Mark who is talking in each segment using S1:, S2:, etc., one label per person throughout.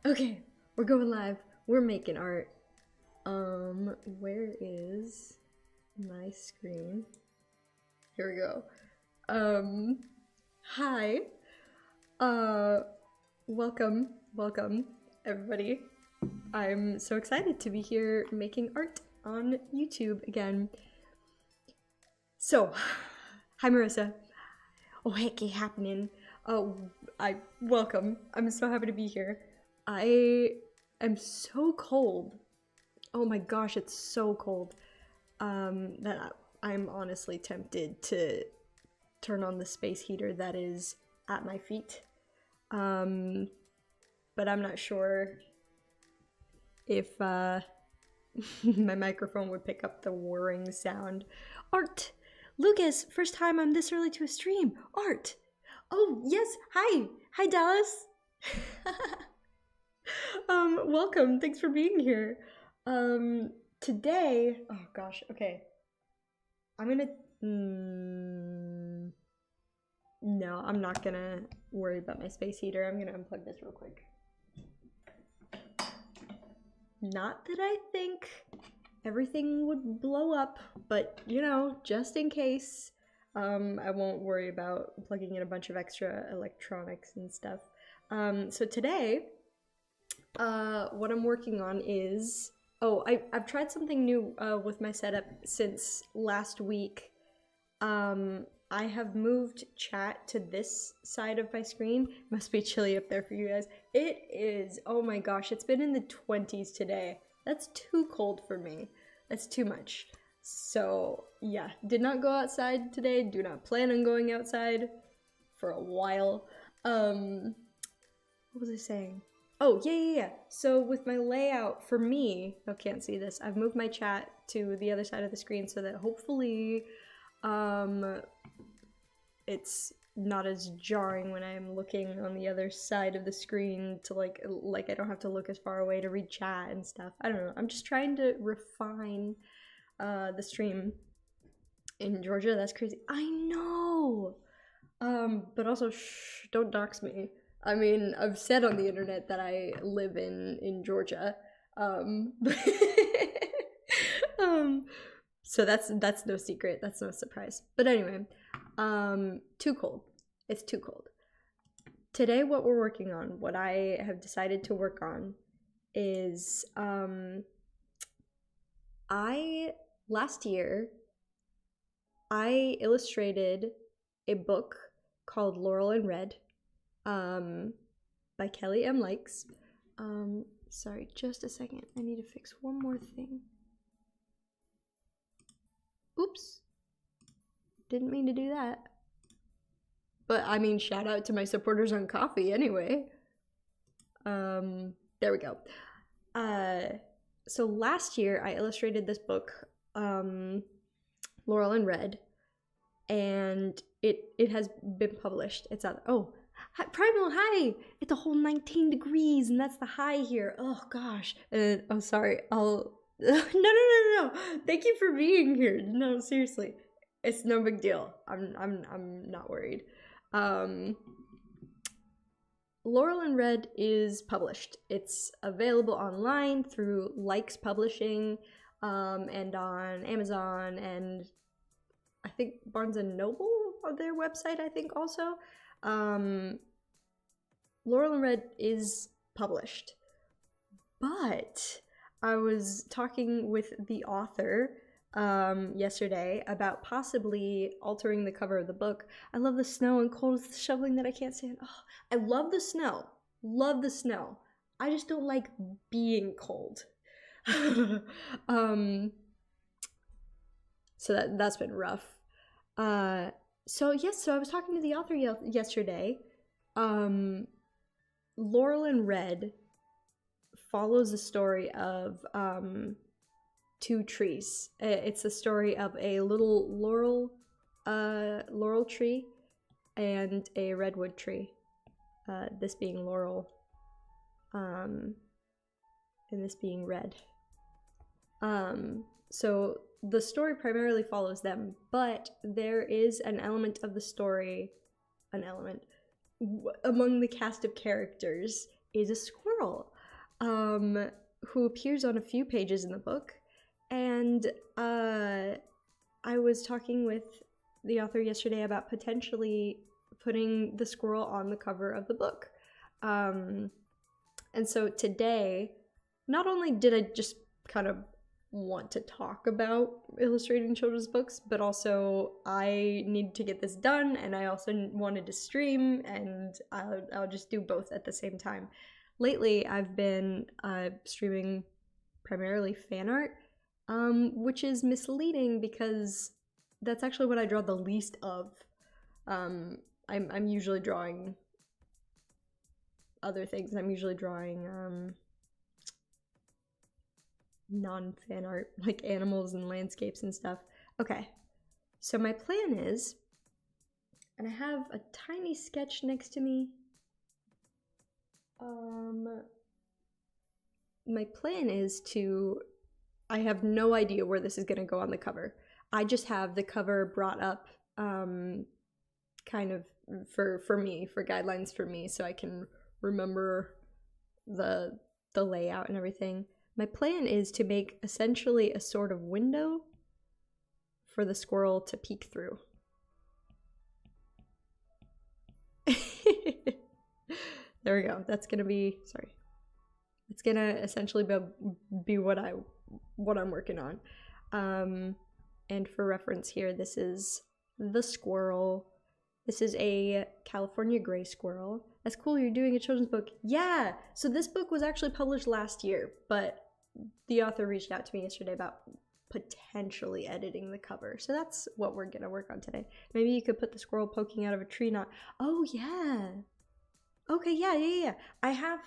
S1: Okay, we're going live. We're making art. Where is my screen? Here we go. Hi. Welcome everybody. I'm so excited to be here making art on YouTube again. So, hi Marissa. Oh, heck, it happening. Welcome. I'm so happy to be here. I am so cold. Oh my gosh, it's so cold. That I'm honestly tempted to turn on the space heater that is at my feet. But I'm not sure if my microphone would pick up the whirring sound. Art! Lucas, first time I'm this early to a stream. Art! Oh, yes, hi! Hi, Dallas! Welcome, thanks for being here. Today, oh gosh, okay. I'm gonna, no, I'm not gonna worry about my space heater. I'm gonna unplug this real quick. Not that I think everything would blow up, but you know, just in case, I won't worry about plugging in a bunch of extra electronics and stuff. So today, what I'm working on is, I've tried something new with my setup since last week. I have moved chat to this side of my screen. Must be chilly up there for you guys. It is, oh my gosh, it's been in the 20s today. That's too cold for me. That's too much. So yeah, did not go outside today. Do not plan on going outside for a while. What was I saying? Oh, yeah. So with my layout, for me, I can't see this, I've moved my chat to the other side of the screen so that hopefully, it's not as jarring when I'm looking on the other side of the screen to like I don't have to look as far away to read chat and stuff. I don't know. I'm just trying to refine the stream in Georgia. That's crazy. I know. But also, shh, don't dox me. I mean, I've said on the internet that I live in Georgia. So that's no secret. That's no surprise. But anyway, too cold. It's too cold. Today, what we're working on, what I have decided to work on, is last year I illustrated a book called Laurel and Red, by Kelly M. Likes. Sorry, just a second. I need to fix one more thing. Oops. Didn't mean to do that. But I mean, shout out to my supporters on Coffee anyway. There we go. So last year I illustrated this book, Laurel and Red, and it has been published. It's out. Oh, hi, Primal, hi! It's a whole 19 degrees, and that's the high here. Oh gosh. I'm sorry. I'll. No. Thank you for being here. No, seriously, it's no big deal. I'm not worried. Laurel and Red is published. It's available online through Likes Publishing, and on Amazon, and I think Barnes and Noble on their website, I think also. Laurel and Red is published. But I was talking with the author yesterday about possibly altering the cover of the book. I love the snow and cold is the shoveling that I can't stand. Oh, I love the snow. Love the snow. I just don't like being cold. So that's been rough. So I was talking to the author yesterday. Laurel and Red follows the story of two trees. It's the story of a little laurel tree and a redwood tree. This being laurel, and this being red. So the story primarily follows them, but there is an element of the story, among the cast of characters is a squirrel. who appears on a few pages in the book. And I was talking with the author yesterday about potentially putting the squirrel on the cover of the book. And so today, not only did I just kind of want to talk about illustrating children's books, but also I need to get this done, and I also wanted to stream, and I'll just do both at the same time. Lately, I've been streaming primarily fan art, which is misleading because that's actually what I draw the least of. I'm usually drawing other things. I'm usually drawing non-fan art, like animals and landscapes and stuff. Okay, so my plan is, and I have a tiny sketch next to me. My plan is to, I have no idea where this is going to go on the cover. I just have the cover brought up kind of for me, for guidelines for me, so I can remember the layout and everything. My plan is to make essentially a sort of window for the squirrel to peek through. There we go. That's gonna be, sorry. It's gonna essentially be what I'm working on. And for reference here, this is the squirrel. This is a California gray squirrel. That's cool, you're doing a children's book. Yeah! So this book was actually published last year, but the author reached out to me yesterday about potentially editing the cover. So that's what we're gonna work on today. Maybe you could put the squirrel poking out of a tree knot. Oh, yeah! Okay, yeah. I have,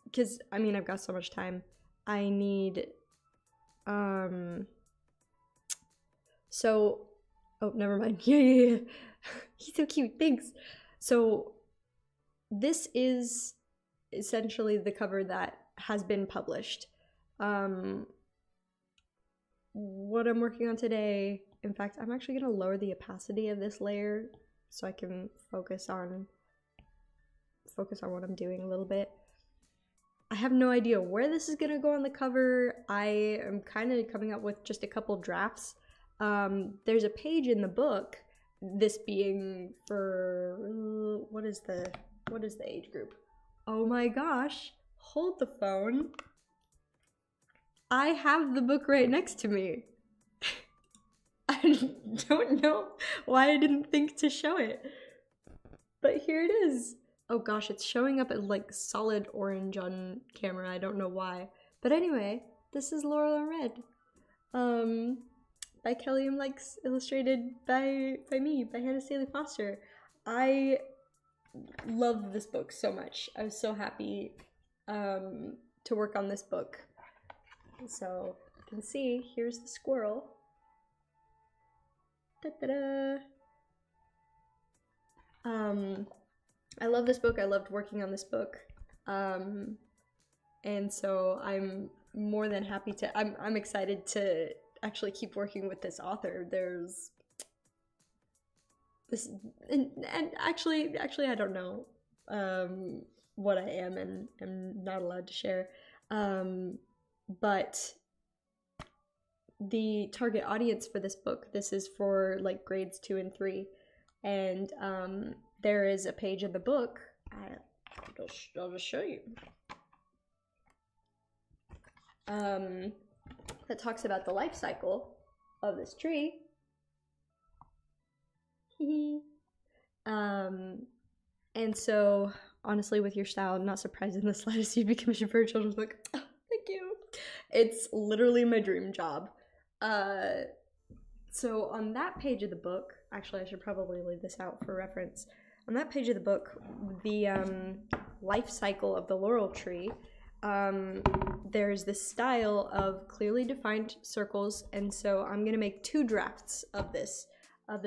S1: because, I mean, I've got so much time. I need, so, oh, never mind. Yeah. He's so cute, thanks. So, this is essentially the cover that has been published. What I'm working on today, in fact, I'm actually going to lower the opacity of this layer so I can focus on what I'm doing a little bit. I have no idea where this is going to go on the cover. I am kind of coming up with just a couple drafts. There's a page in the book, this being for, what is the age group? Oh my gosh, hold the phone. I have the book right next to me. I don't know why I didn't think to show it, but here it is. Oh gosh, it's showing up as like solid orange on camera. I don't know why. But anyway, this is Laurel and Red. By Kelly M. Likes, illustrated by me, by Hannah Staley Foster. I love this book so much. I was so happy to work on this book. So you can see, here's the squirrel. Da-da-da. I love this book. I loved working on this book. And so I'm more than happy to, I'm excited to actually keep working with this author. There's this, and actually I don't know what I am and am not allowed to share. But the target audience for this book, this is for like grades 2 and 3. And there is a page in the book, I'll just show you, that talks about the life cycle of this tree. And so, honestly, with your style, I'm not surprised in the slightest you'd be commissioned for a children's book. Oh, thank you. It's literally my dream job. So on that page of the book, actually I should probably leave this out for reference. On that page of the book, the life cycle of the laurel tree, there's this style of clearly defined circles, and so I'm gonna make 2 drafts of this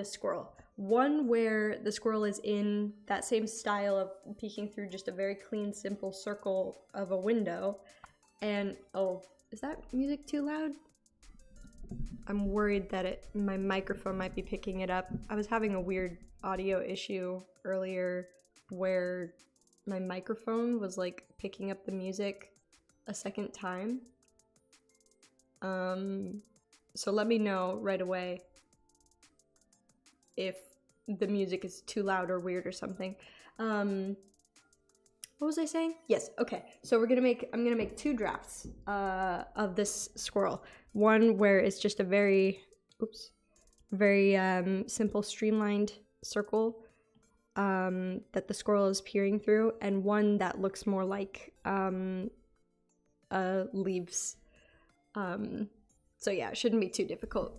S1: squirrel. One where the squirrel is in that same style of peeking through just a very clean, simple circle of a window. And, oh, is that music too loud? I'm worried that my microphone might be picking it up. I was having a weird audio issue earlier where my microphone was like picking up the music a second time. So let me know right away if the music is too loud or weird or something. What was I saying? Yes, okay. So I'm gonna make 2 drafts of this squirrel. One where it's just a very simple streamlined circle that the squirrel is peering through, and one that looks more like leaves. So yeah, it shouldn't be too difficult.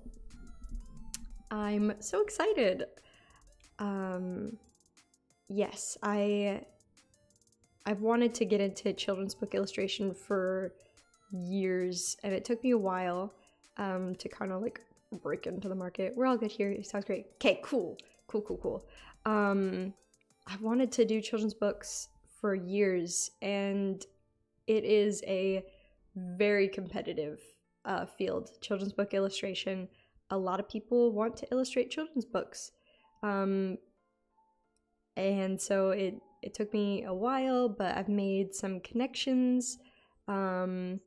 S1: I'm so excited. Yes, I've wanted to get into children's book illustration for years, and it took me a while to kind of like break into the market. We're all good here. It sounds great. Okay, cool. I've wanted to do children's books for years, and it is a very competitive field, children's book illustration. A lot of people want to illustrate children's books. And so it took me a while, but I've made some connections. I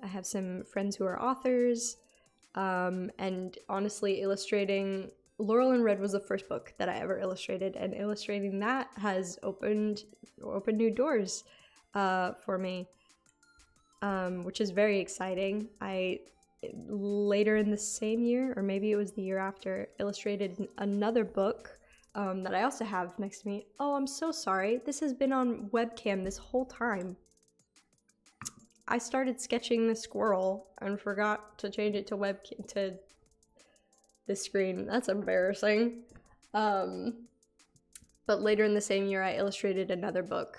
S1: have some friends who are authors. And honestly, illustrating Laurel and Red was the first book that I ever illustrated, and illustrating that has opened new doors for me, which is very exciting. I later in the same year, or maybe it was the year after, illustrated another book that I also have next to me. Oh, I'm so sorry. This has been on webcam this whole time. I started sketching the squirrel and forgot to change it to webcam, to the screen. That's embarrassing. But later in the same year, I illustrated another book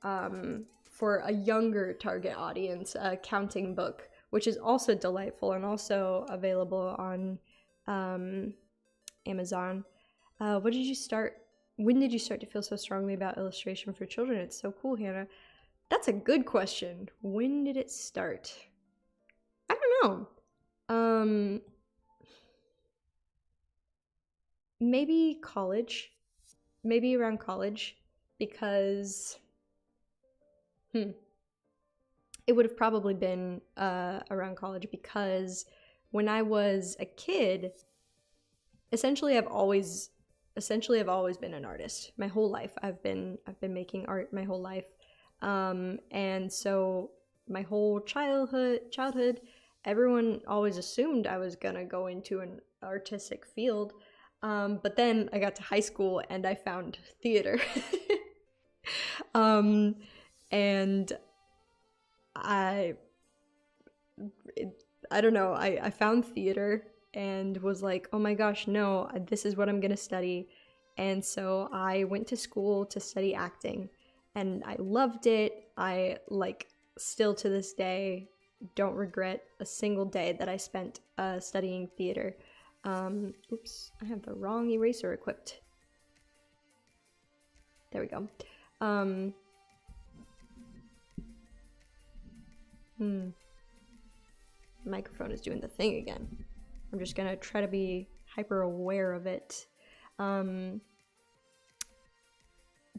S1: for a younger target audience, a counting book, which is also delightful and also available on Amazon. When did you start to feel so strongly about illustration for children? It's so cool, Hannah. That's a good question. When did it start? I don't know. Maybe college. Maybe around college, because it would have probably been around college, because when I was a kid, essentially I've always been an artist my whole life. I've been making art my whole life, and so my whole childhood, everyone always assumed I was gonna go into an artistic field, but then I got to high school and I found theater. And I don't know, I found theater and was like, oh my gosh, no, this is what I'm gonna study. And so I went to school to study acting, and I loved it. I, like, still to this day don't regret a single day that I spent studying theater. Oops, I have the wrong eraser equipped. There we go. Microphone is doing the thing again. I'm just gonna try to be hyper aware of it.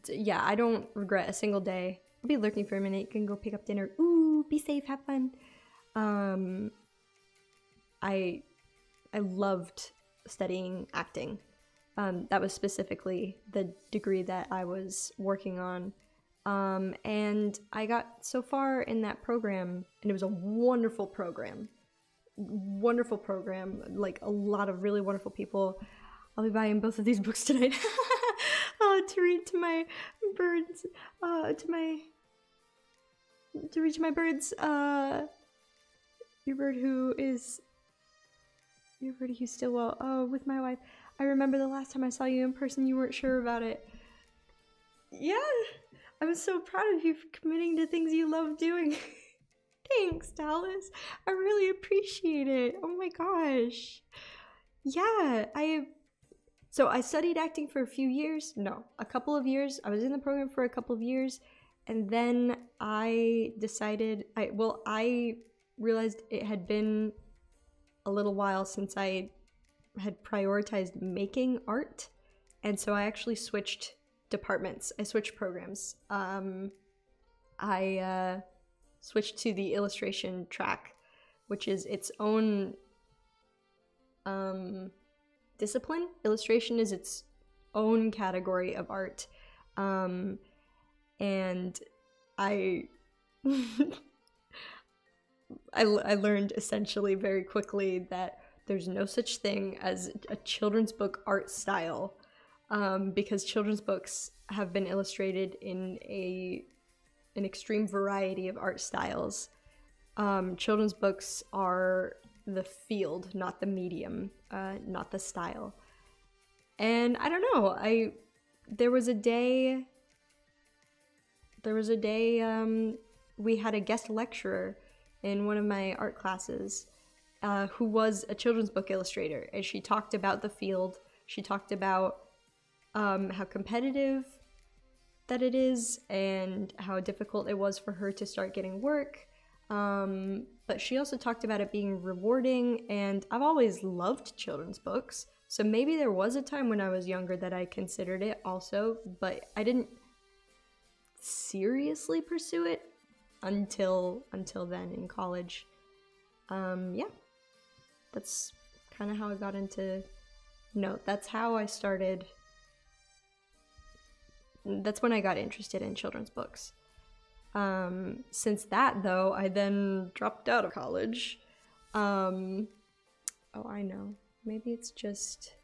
S1: Yeah, I don't regret a single day. I'll be lurking for a minute. You can go pick up dinner. Ooh, be safe, have fun. I loved studying acting. That was specifically the degree that I was working on. And I got so far in that program, and it was a wonderful program. Like, a lot of really wonderful people. I'll be buying both of these books tonight to read to my birds, to read to my birds. Your bird who's still well. Oh, with my wife. I remember the last time I saw you in person, you weren't sure about it. Yeah, I'm so proud of you for committing to things you love doing. Thanks, Dallas. I really appreciate it. Oh my gosh. Yeah, so I studied acting for a couple of years. I was in the program for a couple of years, and then I decided, I realized it had been a little while since I had prioritized making art, and so I actually switched departments. I switched programs. I switched to the illustration track, which is its own discipline. Illustration is its own category of art. And I I learned essentially very quickly that there's no such thing as a children's book art style, because children's books have been illustrated in an extreme variety of art styles. Children's books are the field, not the medium, not the style. And I don't know, there was a day we had a guest lecturer in one of my art classes who was a children's book illustrator, and she talked about the field. She talked about how competitive that it is and how difficult it was for her to start getting work. But she also talked about it being rewarding, and I've always loved children's books, so maybe there was a time when I was younger that I considered it also, but I didn't seriously pursue it until then in college. Yeah, that's kind of how I got into, no, that's how I started. That's when I got interested in children's books. Since that, though, I then dropped out of college. Oh, I know. Maybe it's just...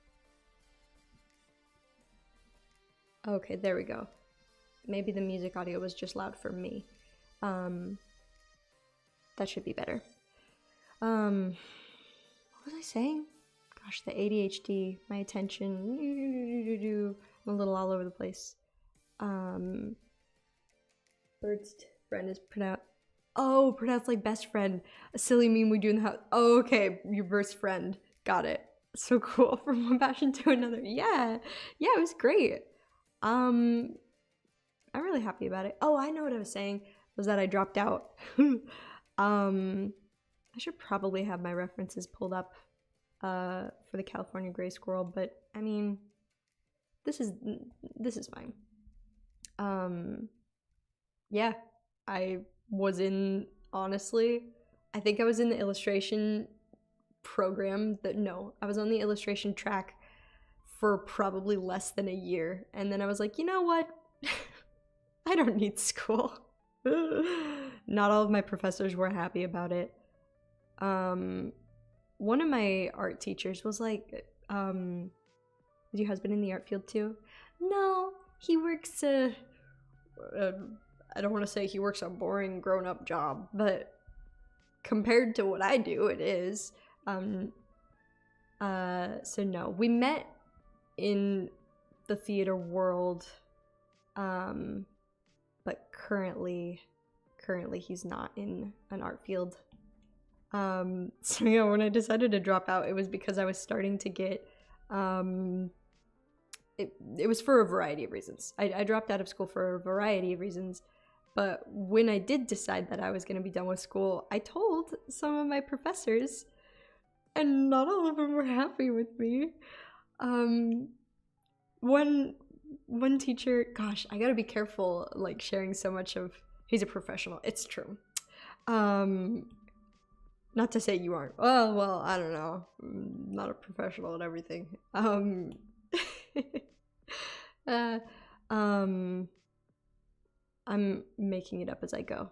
S1: Okay, there we go. Maybe the music audio was just loud for me. That should be better. What was I saying? Gosh, the ADHD, my attention, I'm a little all over the place. Bird's friend is pronounced like best friend. A silly meme we do in the house. Oh, okay, your bird's friend. Got it. So cool. From one passion to another. Yeah, it was great. I'm really happy about it. Oh, I know what I was saying, was that I dropped out. I should probably have my references pulled up for the California Gray Squirrel, but I mean, this is fine. Yeah, I was in, honestly, I think I was in the illustration program I was on the illustration track for probably less than a year, and then I was like, you know what? I don't need school. Not all of my professors were happy about it. One of my art teachers was like, is your husband in the art field too? No, he works I don't want to say he works a boring grown-up job, but compared to what I do, it is. So no, we met in the theater world, but currently he's not in an art field. So yeah, when I decided to drop out, it was because I was starting to get, it was for a variety of reasons. I dropped out of school for a variety of reasons, but when I did decide that I was going to be done with school, I told some of my professors, and not all of them were happy with me. One teacher, gosh, I gotta be careful, like, sharing so much of, he's a professional, it's true. Not to say you aren't. Oh, well, I don't know. I'm not a professional at everything. I'm making it up as I go,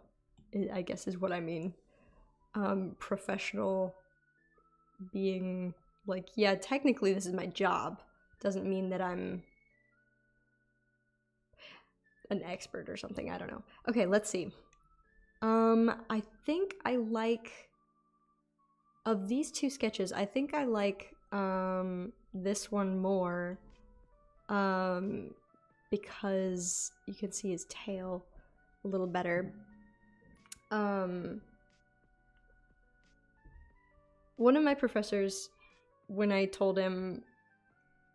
S1: I guess is what I mean. Professional being like, yeah, technically this is my job. Doesn't mean that I'm an expert or something. I don't know. Okay, let's see. I think I like, of these two sketches, I think I like this one more, because you can see his tail a little better. One of my professors, when I told him,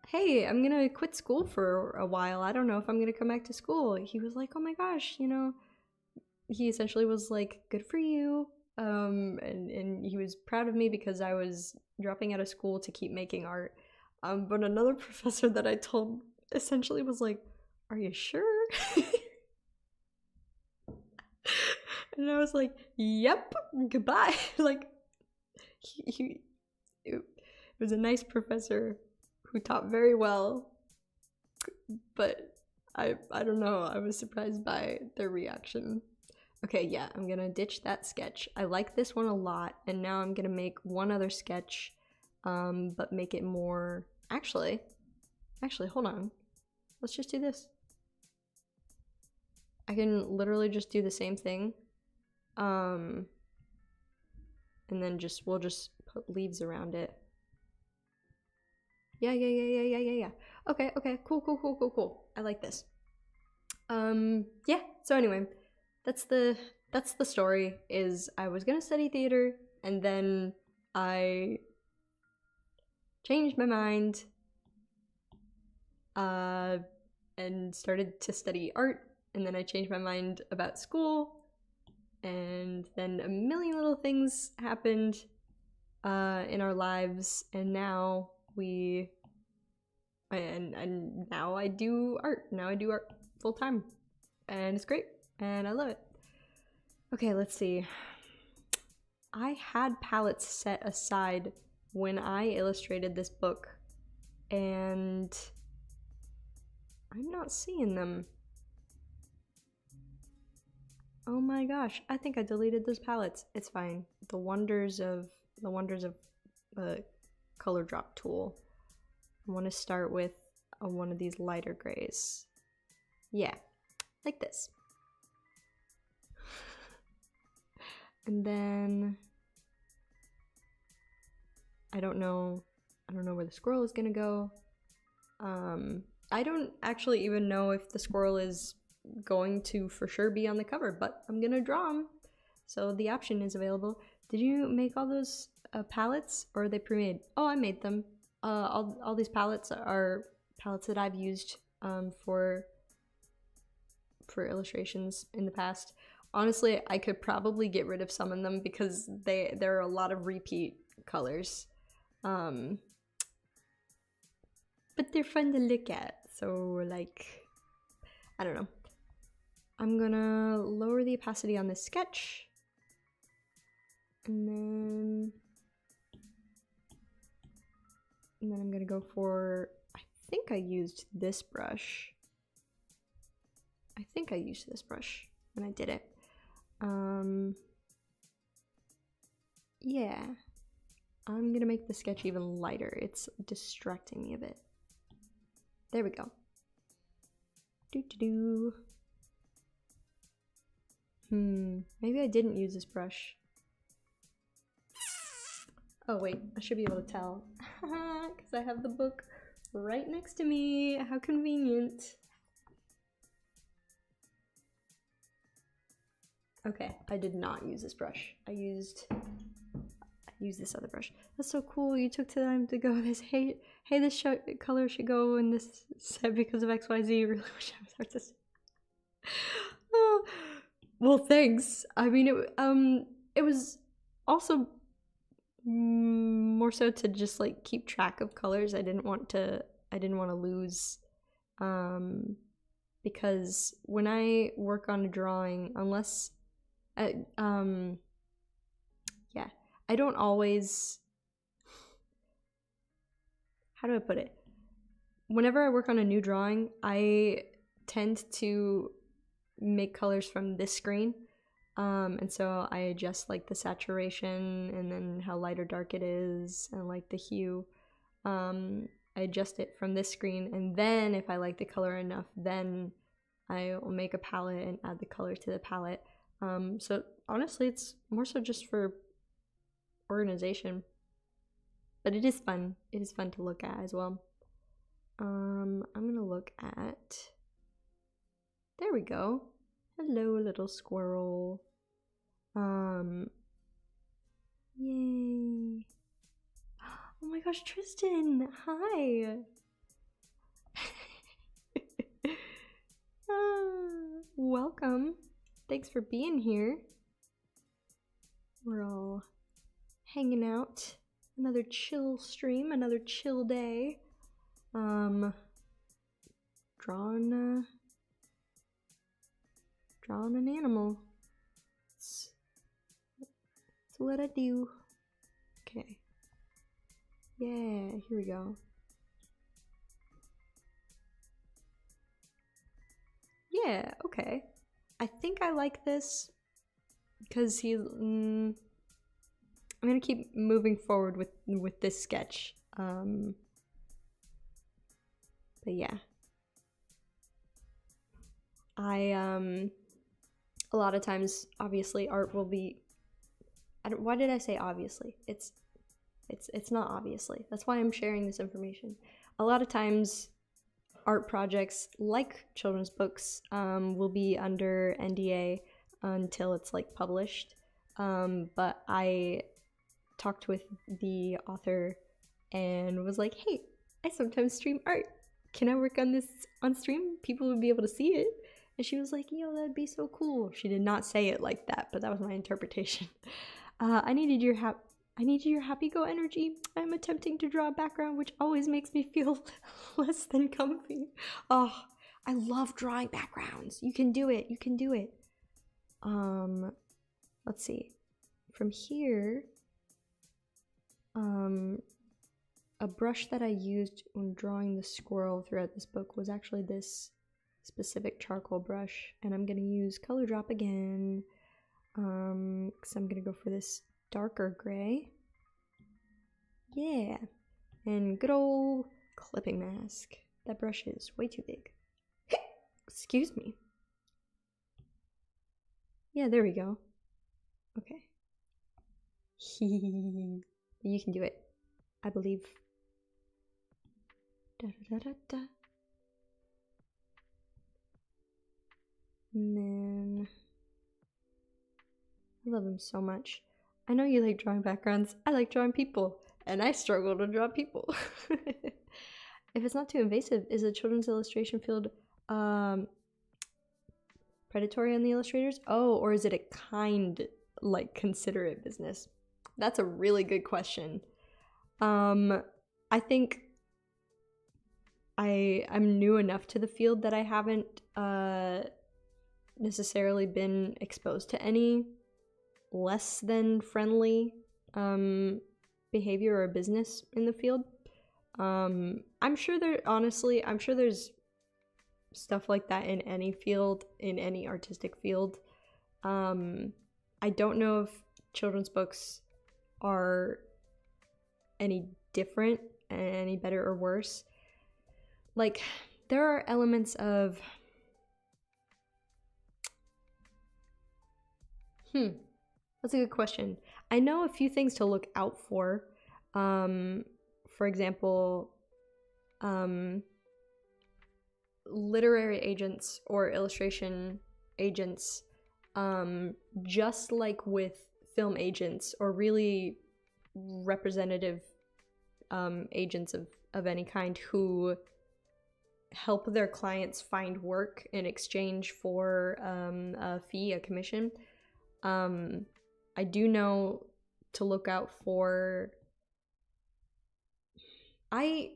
S1: hey, I'm gonna quit school for a while, I don't know if I'm gonna come back to school, he was like, oh my gosh, you know, he essentially was like, good for you. And he was proud of me because I was dropping out of school to keep making art. But another professor that I told essentially was like, are you sure? And I was like, yep, goodbye. Like, it was a nice professor who taught very well, but I don't know, I was surprised by their reaction. Okay, yeah, I'm gonna ditch that sketch. I like this one a lot, and now I'm gonna make one other sketch, but make it more... Actually, hold on. Let's just do this. I can literally just do the same thing. And then we'll just put leaves around it. Yeah. Okay, cool. I like this. Yeah, so anyway, that's the story. Is I was gonna study theater, and then I changed my mind, and started to study art, and then I changed my mind about school, and then a million little things happened in our lives, and now now I do art. Now I do art full time, and it's great, and I love it. Okay, let's see. I had palettes set aside when I illustrated this book, and I'm not seeing them. Oh my gosh, I think I deleted those palettes. It's fine. The wonders of the color drop tool. I want to start with one of these lighter grays. Yeah, like this. And then I don't know where the squirrel is gonna go. I don't actually even know if the squirrel is going to for sure be on the cover, but I'm gonna draw him, so the option is available. Did you make all those palettes, or are they pre-made? Oh, I made them. All these palettes are palettes that I've used for illustrations in the past. Honestly, I could probably get rid of some of them because there are a lot of repeat colors. But they're fun to look at, so like, I don't know. I'm gonna lower the opacity on this sketch, and then I'm gonna go for, I think I used this brush. When I did it. Yeah. I'm gonna make the sketch even lighter. It's distracting me a bit. There we go. Maybe I didn't use this brush. Oh wait, I should be able to tell. Because I have the book right next to me. How convenient. Okay, I did not use this brush. I used this other brush. That's so cool. You took time to go this. Hey, this color should go in this set because of XYZ. Really wish I was artistic. Oh, well, thanks. I mean, it was also more so to just like keep track of colors. I didn't want to lose, because when I work on a drawing, unless yeah, I don't always, how do I put it? Whenever I work on a new drawing, I tend to make colors from this screen. And so I adjust like the saturation and then how light or dark it is and like the hue. I adjust it from this screen, and then if I like the color enough, then I will make a palette and add the color to the palette. So honestly, it's more so just for organization, but it is fun. It is fun to look at as well. I'm gonna look at, there we go. Hello, little squirrel. Yay. Oh my gosh, Tristan, hi. Welcome. Thanks for being here. We're all hanging out. Another chill stream, another chill day. Drawing an animal. That's what I do. Okay. Yeah, here we go. Yeah, okay. I think I like this because I'm gonna keep moving forward with this sketch. But yeah. A lot of times, obviously, art will be. Why did I say obviously? It's not obviously. That's why I'm sharing this information. A lot of times, art projects like children's books will be under NDA until it's like published. But I talked with the author and was like, hey, I sometimes stream art. Can I work on this on stream? People would be able to see it. And she was like, yo, that'd be so cool. She did not say it like that, but that was my interpretation. I needed your happy-go energy. I'm attempting to draw a background, which always makes me feel less than comfy. Oh, I love drawing backgrounds. You can do it. You can do it. Let's see. From here, a brush that I used when drawing the squirrel throughout this book was actually this specific charcoal brush, and I'm gonna use Color Drop again, because I'm gonna go for this darker gray. Yeah, and good old clipping mask. That brush is way too big. Excuse me. Yeah, there we go. Okay. You can do it. I believe. Da da da da da. And then I love him so much. I know you like drawing backgrounds. I like drawing people, and I struggle to draw people. If it's not too invasive, is a children's illustration field predatory on the illustrators? Oh, or is it a kind, like, considerate business? That's a really good question. I think I'm new enough to the field that I haven't necessarily been exposed to any less than friendly behavior or business in the field. I'm sure there's stuff like that in any field, in any artistic field. I don't know if children's books are any different, any better or worse. Like, there are elements of that's a good question. I know a few things to look out for. For example, literary agents or illustration agents, just like with film agents or really representative agents of any kind who help their clients find work in exchange for a fee, a commission. I do know to look out for. I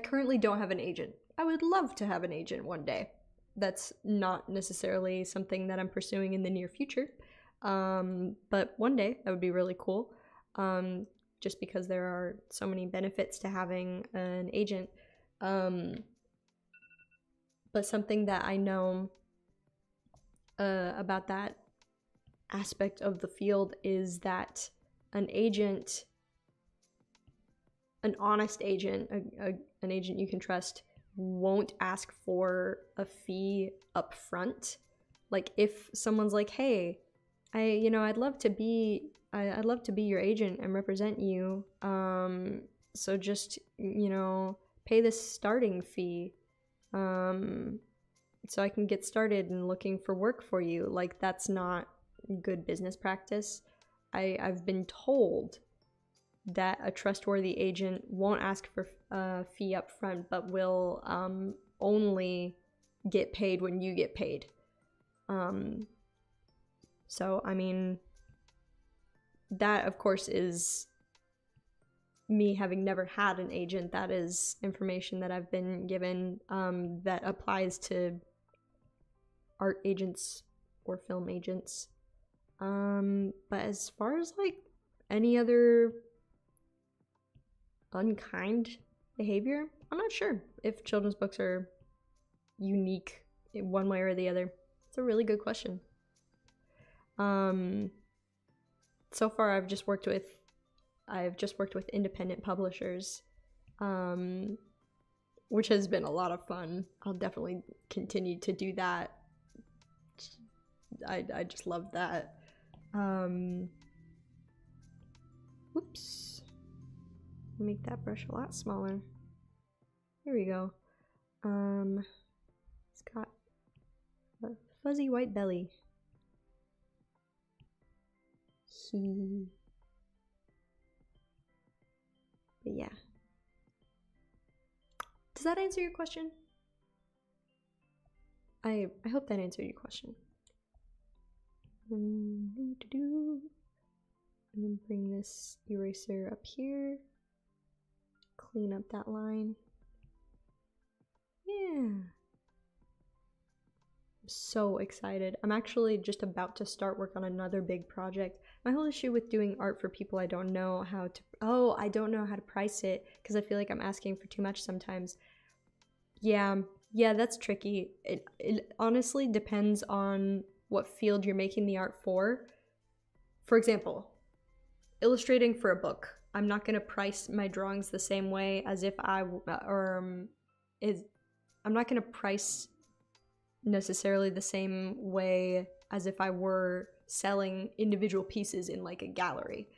S1: currently don't have an agent. I would love to have an agent one day. That's not necessarily something that I'm pursuing in the near future. But one day that would be really cool. Just because there are so many benefits to having an agent. But something that I know about that aspect of the field is that an honest agent, an agent you can trust, won't ask for a fee up front. Like, if someone's like, hey, I'd love to be your agent and represent you, so just pay this starting fee so I can get started in looking for work for you. Like, that's not good business practice. I've been told that a trustworthy agent won't ask for a fee up front, but will only get paid when you get paid. So, I mean, that of course is me having never had an agent. That is information that I've been given that applies to art agents or film agents. But as far as like any other unkind behavior, I'm not sure if children's books are unique in one way or the other. It's a really good question. So far I've just worked with independent publishers, which has been a lot of fun. I'll definitely continue to do that. I just love that. Oops. Make that brush a lot smaller. Here we go. It's got a fuzzy white belly. But yeah. Does that answer your question? I hope that answered your question. And then bring this eraser up here. Clean up that line. Yeah. I'm so excited. I'm actually just about to start work on another big project. My whole issue with doing art for people I don't know how to price it, because I feel like I'm asking for too much sometimes. Yeah, that's tricky. It honestly depends on what field you're making the art for. For example, illustrating for a book. I'm not going to price my drawings the same way as if I'm not going to price necessarily the same way as if I were selling individual pieces in like a gallery,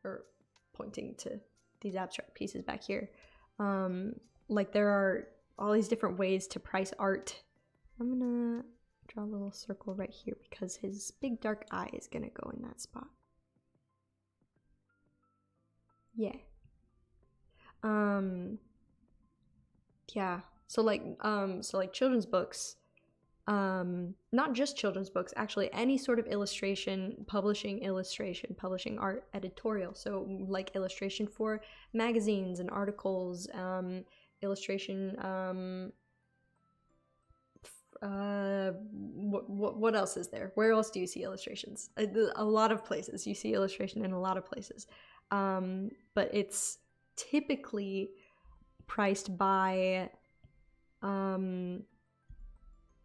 S1: or pointing to these abstract pieces back here. Like there are all these different ways to price art. I'm gonna draw a little circle right here because his big dark eye is gonna go in that spot. Yeah. Yeah. So like children's books, not just children's books, actually any sort of illustration, publishing art, editorial. So like illustration for magazines and articles, illustration, what else is there? Where else do you see illustrations? A lot of places. You see illustration in a lot of places. But it's typically priced by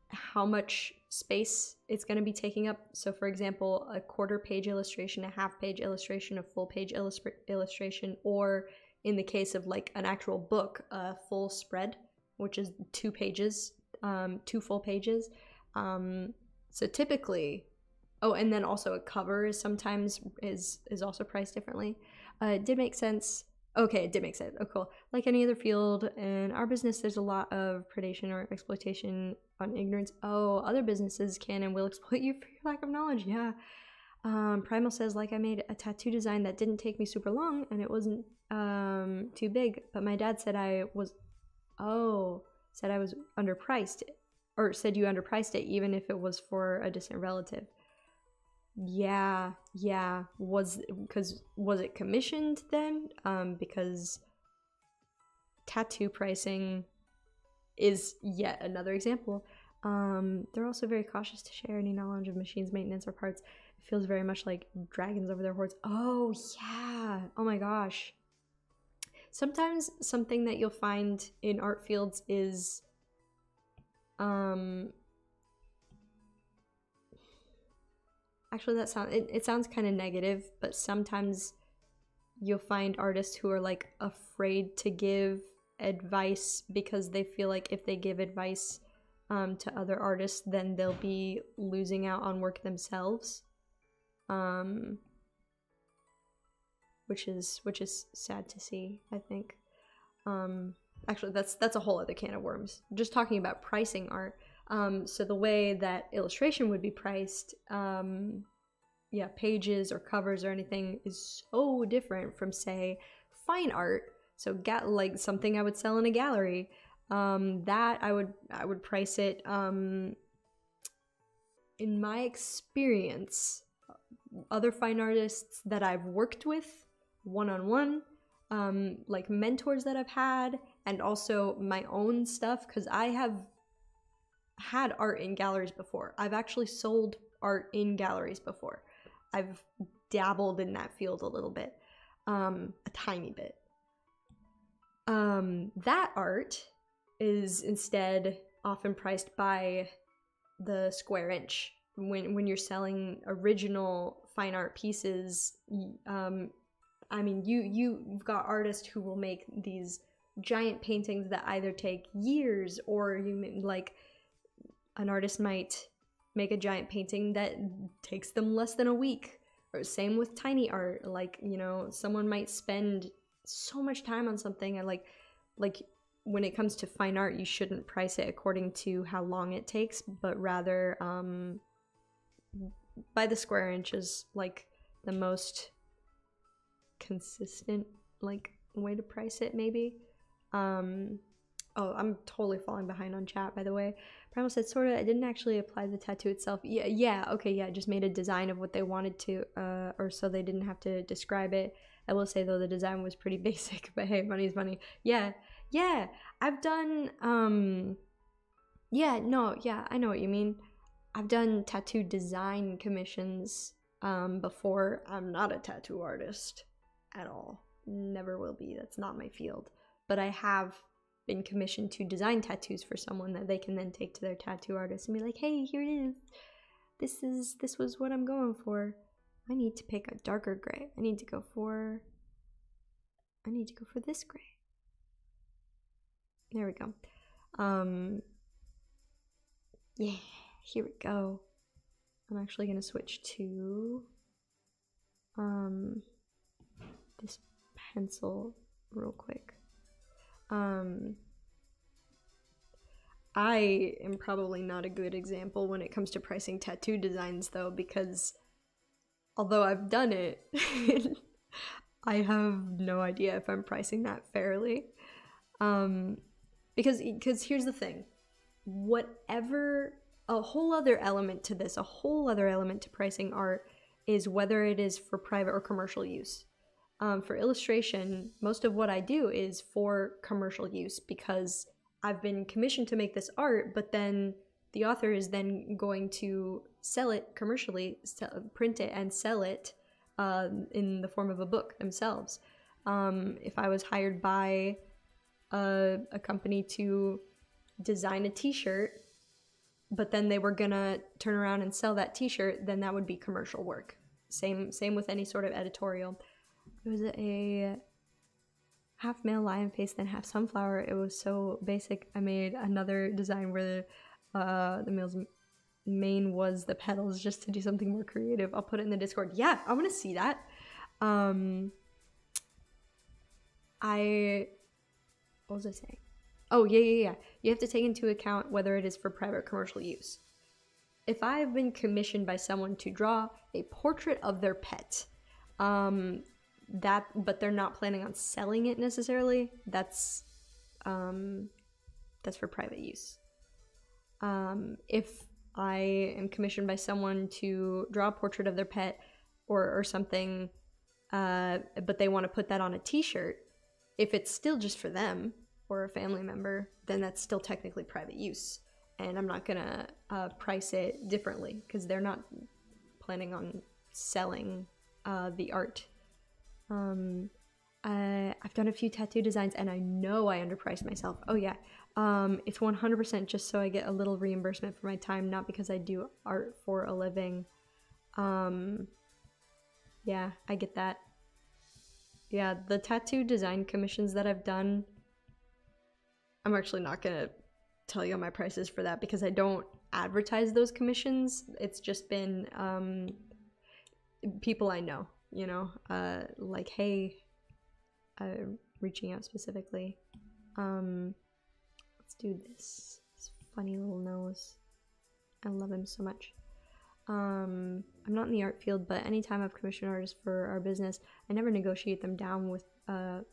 S1: how much space it's going to be taking up. So for example, a quarter-page illustration, a half-page illustration, a full-page illustration, or in the case of like an actual book, a full spread, which is 2 pages, 2 full pages. So typically, and then also a cover is sometimes is also priced differently. It did make sense. Okay, it did make sense. Oh, cool. Like any other field, in our business, there's a lot of predation or exploitation on ignorance. Oh, other businesses can and will exploit you for your lack of knowledge. Yeah. Primal says, like, I made a tattoo design that didn't take me super long and it wasn't too big, but my dad said I was underpriced, or said you underpriced it even if it was for a distant relative. Yeah. Was it commissioned then? Because tattoo pricing is yet another example. They're also very cautious to share any knowledge of machines, maintenance, or parts. It feels very much like dragons over their hordes. Oh yeah. Oh my gosh. Sometimes something that you'll find in art fields is actually it sounds kind of negative, but sometimes you'll find artists who are like afraid to give advice because they feel like if they give advice to other artists, then they'll be losing out on work themselves, which is sad to see, I think. Actually, that's a whole other can of worms. Just talking about pricing art. So the way that illustration would be priced, pages or covers or anything is so different from, say, fine art. So like something I would sell in a gallery. That I would price it, in my experience, other fine artists that I've worked with one-on-one, like mentors that I've had, and also my own stuff, because I have had art in galleries before. I've actually sold art in galleries before. I've dabbled in that field a little bit, a tiny bit. That art is instead often priced by the square inch. When you're selling original fine art pieces, I mean, you've got artists who will make these giant paintings that either take years, or like an artist might make a giant painting that takes them less than a week. Or same with tiny art. Like, you know, someone might spend so much time on something, and like when it comes to fine art, you shouldn't price it according to how long it takes, but rather by the square inch is like the most consistent like way to price it, maybe. Oh, I'm totally falling behind on chat, by the way. Primal said, sorta, I didn't actually apply the tattoo itself. Yeah, okay, yeah, just made a design of what they wanted to, or so they didn't have to describe it. I will say, though, the design was pretty basic, but hey, money's money. Yeah, I've done, I know what you mean. I've done tattoo design commissions, before. I'm not a tattoo artist at all. Never will be. That's not my field. But I have been commissioned to design tattoos for someone that they can then take to their tattoo artist and be like, hey, here it is. This was what I'm going for. I need to pick a darker gray. I need to go for this gray. There we go. Yeah, here we go. I'm actually gonna switch to this pencil real quick. I am probably not a good example when it comes to pricing tattoo designs, though, because although I've done it, I have no idea if I'm pricing that fairly. Because here's the thing. A whole other element to pricing art is whether it is for private or commercial use. For illustration, most of what I do is for commercial use because I've been commissioned to make this art, but then the author is then going to sell it commercially, print it and sell it in the form of a book themselves. If I was hired by a company to design a t-shirt, but then they were gonna turn around and sell that t-shirt, then that would be commercial work. Same with any sort of editorial. It was a half male lion face, then half sunflower. It was so basic. I made another design where the male's mane was the petals, just to do something more creative. I'll put it in the Discord. Yeah, I want to see that. What was I saying? Oh, yeah. You have to take into account whether it is for private or commercial use. If I've been commissioned by someone to draw a portrait of their pet, but they're not planning on selling it necessarily, that's for private use. If I am commissioned by someone to draw a portrait of their pet or something, but they want to put that on a t-shirt, if it's still just for them or a family member, then that's still technically private use, and I'm not gonna price it differently because they're not planning on selling the art. I've done a few tattoo designs and I know I underpriced myself. Oh yeah. It's 100% just so I get a little reimbursement for my time, not because I do art for a living. Yeah, I get that. Yeah, the tattoo design commissions that I've done, I'm actually not gonna tell you my prices for that because I don't advertise those commissions. It's just been people I know, you know, like, hey, reaching out specifically. Let's do this funny little nose. I love him so much. I'm not in the art field, but anytime I've commissioned artists for our business, I never negotiate down with them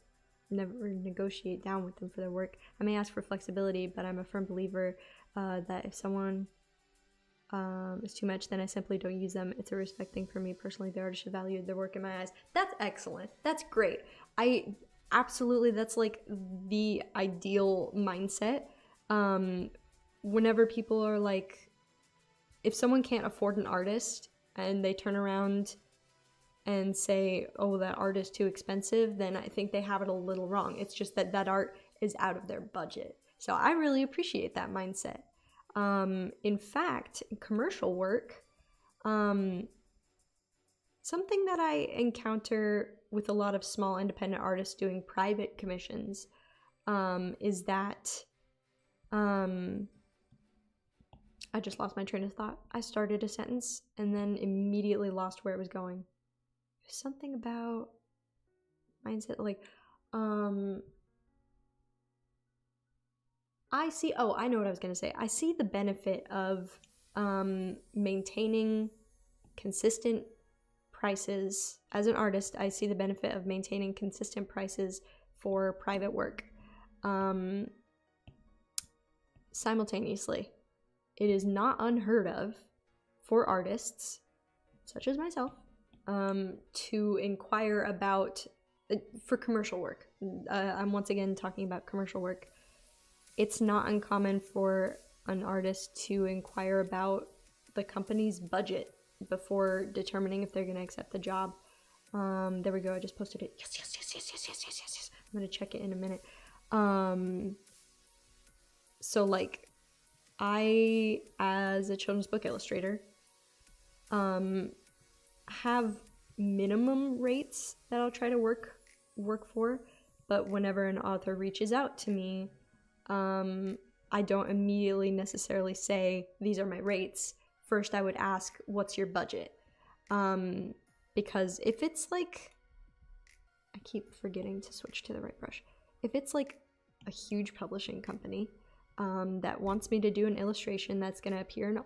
S1: for their work. I may ask for flexibility, but I'm a firm believer that if someone is too much, then I simply don't use them. It's a respect thing for me personally. The artist should value their work in my eyes. That's excellent. That's great. Absolutely, that's like the ideal mindset whenever people are like, if someone can't afford an artist and they turn around and say, oh, that art is too expensive, then I think they have it a little wrong. It's just that that art is out of their budget. So I really appreciate that mindset. In fact, in commercial work, something that I encounter with a lot of small independent artists doing private commissions is that I just lost my train of thought. I started a sentence and then immediately lost where it was going. Something about mindset, like, I know what I was going to say. I see the benefit of maintaining consistent prices. As an artist, I see the benefit of maintaining consistent prices for private work. Simultaneously, it is not unheard of for artists, such as myself, to inquire about, for commercial work. I'm once again talking about commercial work. It's not uncommon for an artist to inquire about the company's budget before determining if they're going to accept the job. There we go. I just posted it. Yes. I'm going to check it in a minute. So like, I, as a children's book illustrator, have minimum rates that I'll try to work for, but whenever an author reaches out to me, I don't immediately necessarily say, these are my rates. First, I would ask, what's your budget? Because if it's like, I keep forgetting to switch to the right brush. If it's like a huge publishing company that wants me to do an illustration that's going to appear in an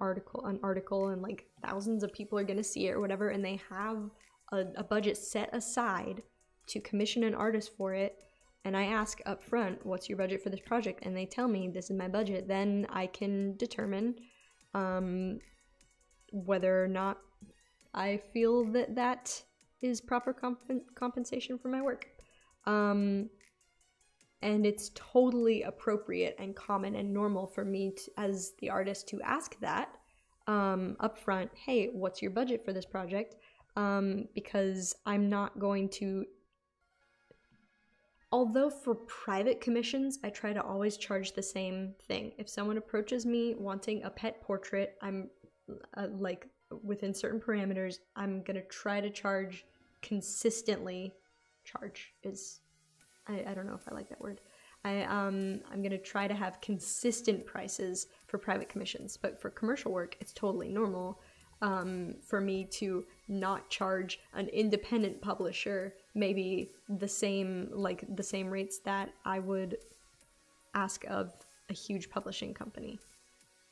S1: article and like thousands of people are going to see it or whatever, and they have a budget set aside to commission an artist for it, and I ask up front, what's your budget for this project? And they tell me, this is my budget, then I can determine whether or not I feel that that is proper compensation for my work. And it's totally appropriate and common and normal for me to, as the artist, to ask that up front, hey, what's your budget for this project? Because I'm not going to, although for private commissions, I try to always charge the same thing. If someone approaches me wanting a pet portrait, I'm like, within certain parameters, I'm gonna try to charge consistently. Charge is, I don't know if I like that word. I'm gonna try to have consistent prices for private commissions, but for commercial work, it's totally normal for me to not charge an independent publisher maybe the same rates that I would ask of a huge publishing company.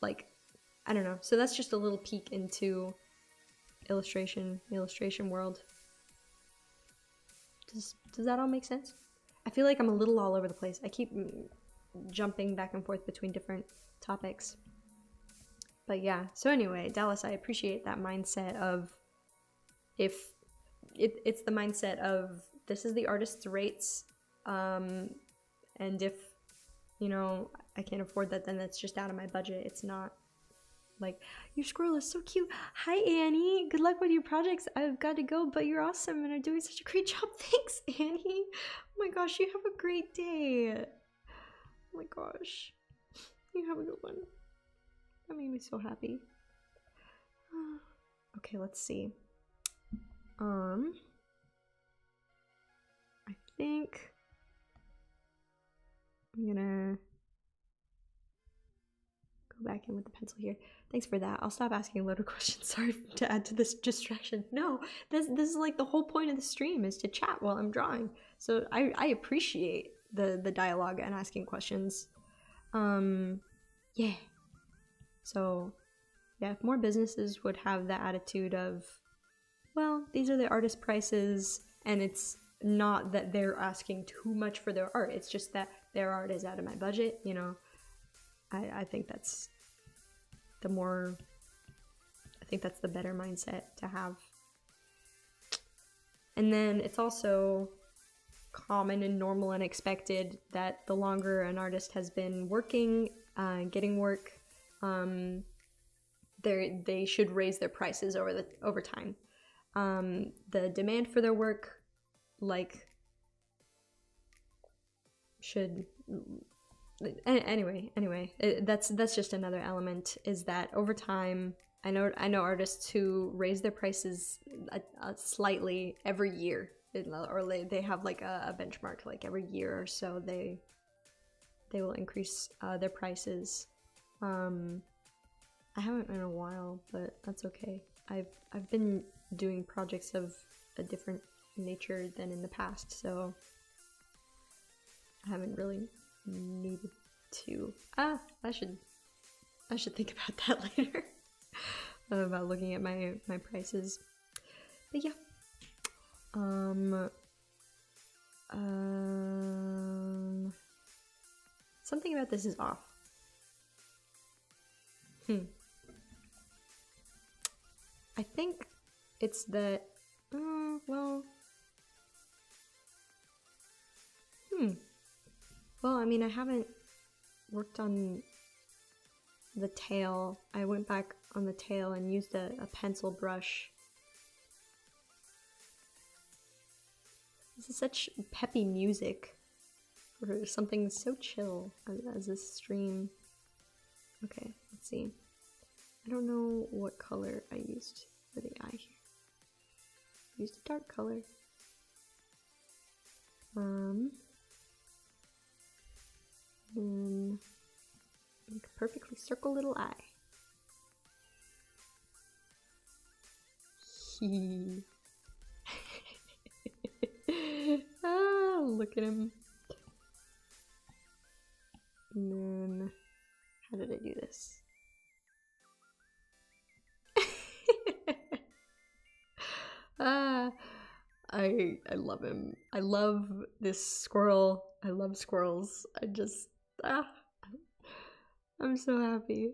S1: Like, I don't know. So that's just a little peek into illustration world. Does that all make sense? I feel like I'm a little all over the place. I keep jumping back and forth between different topics. But yeah, so anyway, Dallas, I appreciate that mindset of, if it's the mindset of, this is the artist's rates, and if, you know, I can't afford that, then that's just out of my budget. It's not like, your squirrel is so cute. Hi, Annie. Good luck with your projects. I've got to go, but you're awesome and are doing such a great job. Thanks, Annie. Oh my gosh, you have a great day. Oh my gosh. You have a good one. That made me so happy. Okay, let's see. I think I'm gonna go back in with the pencil here. Thanks for that. I'll stop asking a load of questions. Sorry to add to this distraction. No, this is like the whole point of the stream, is to chat while I'm drawing. So I appreciate the dialogue and asking questions. Yeah. So yeah, if more businesses would have that attitude of, well, these are the artist prices, and it's not that they're asking too much for their art, it's just that their art is out of my budget, you know, I think that's the better mindset to have. And then it's also common and normal and expected that the longer an artist has been working, getting work, they should raise their prices over time. The demand for their work, like, should anyway. That's just another element, is that over time, I know artists who raise their prices slightly every year, or they have like a benchmark, like every year or so they will increase their prices. I haven't in a while, but that's okay. I've been doing projects of a different nature than in the past, so I haven't really needed to. I should think about that later. About looking at my prices. But yeah. Something about this is off. I think it's that, well, I mean, I haven't worked on the tail. I went back on the tail and used a pencil brush. This is such peppy music for something so chill as this stream. Okay, let's see. I don't know what color I used for the eye here. I used a dark color. Then make a perfectly circle little eye. Look at him. And then, how did I do this? I love him. I love this squirrel. I love squirrels. I'm so happy.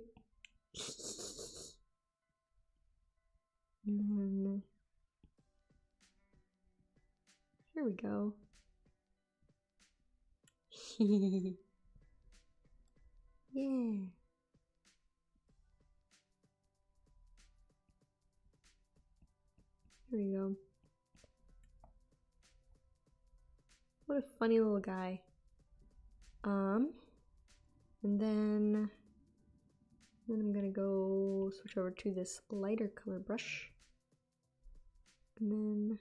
S1: And then, here we go. Yeah. Here we go. What a funny little guy. And then I'm gonna go switch over to this lighter color brush. And then,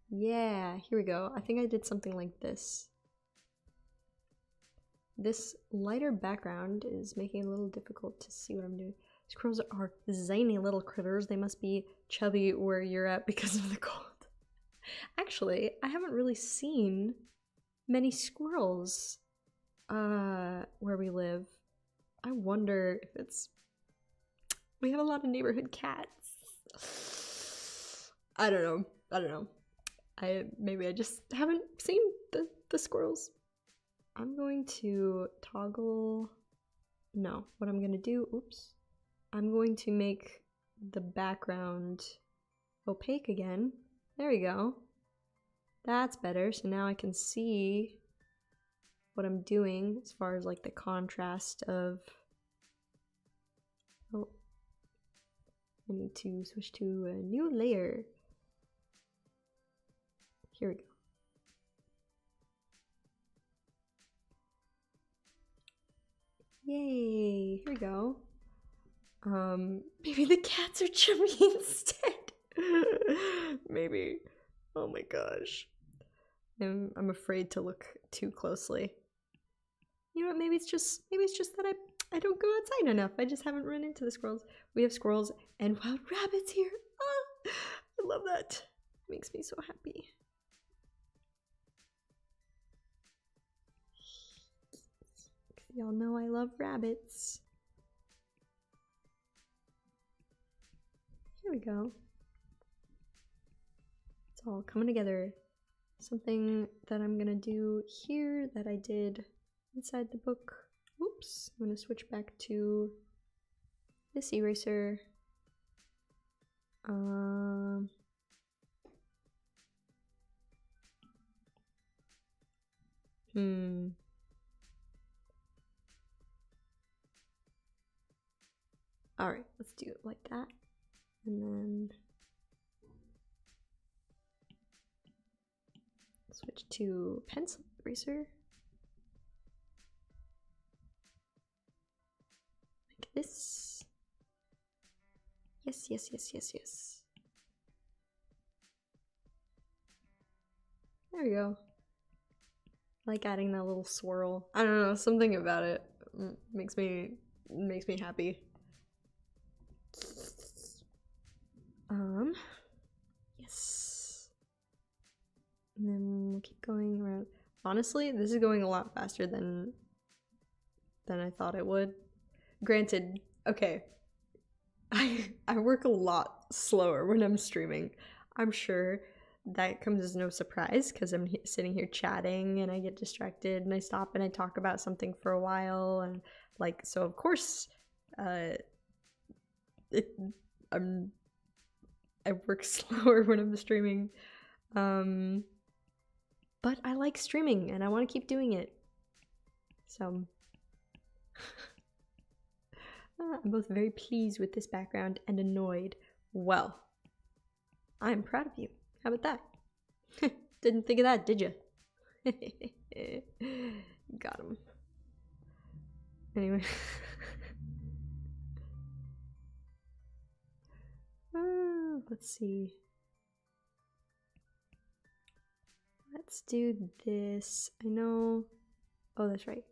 S1: yeah, here we go. I think I did something like this. This lighter background is making it a little difficult to see what I'm doing. Squirrels are zany little critters. They must be chubby where you're at because of the cold. Actually, I haven't really seen many squirrels where we live. I wonder if it's... We have a lot of neighborhood cats. I don't know. Maybe I just haven't seen the squirrels. I'm going to toggle... No, what I'm gonna do... Oops. I'm going to make the background opaque again. There we go. That's better. So now I can see what I'm doing as far as like the contrast of... Oh, I need to switch to a new layer. Here we go. Yay, here we go. Maybe the cats are chubby instead. Maybe. Oh my gosh. I'm afraid to look too closely. You know what, maybe it's just that I don't go outside enough. I just haven't run into the squirrels. We have squirrels and wild rabbits here. Ah, I love that. It makes me so happy. Y'all know I love rabbits. Here we go. It's all coming together. Something that I'm gonna do here that I did inside the book. Oops, I'm gonna switch back to this eraser. All right, let's do it like that. And then switch to pencil eraser. Like this. Yes, yes, yes, yes, yes. There we go. I like adding that little swirl. I don't know, something about it makes me happy. Yes. And then we'll keep going around. Honestly, this is going a lot faster than I thought it would. Granted, okay, I work a lot slower when I'm streaming. I'm sure that comes as no surprise because I'm sitting here chatting and I get distracted and I stop and I talk about something for a while, and like, so of course I work slower when I'm streaming, but I like streaming and I want to keep doing it, so I'm both very pleased with this background and annoyed. Well, I'm proud of you. How about that? Didn't think of that, did you? Got him. Anyway. Let's see. Let's do this. I know. Oh, that's right.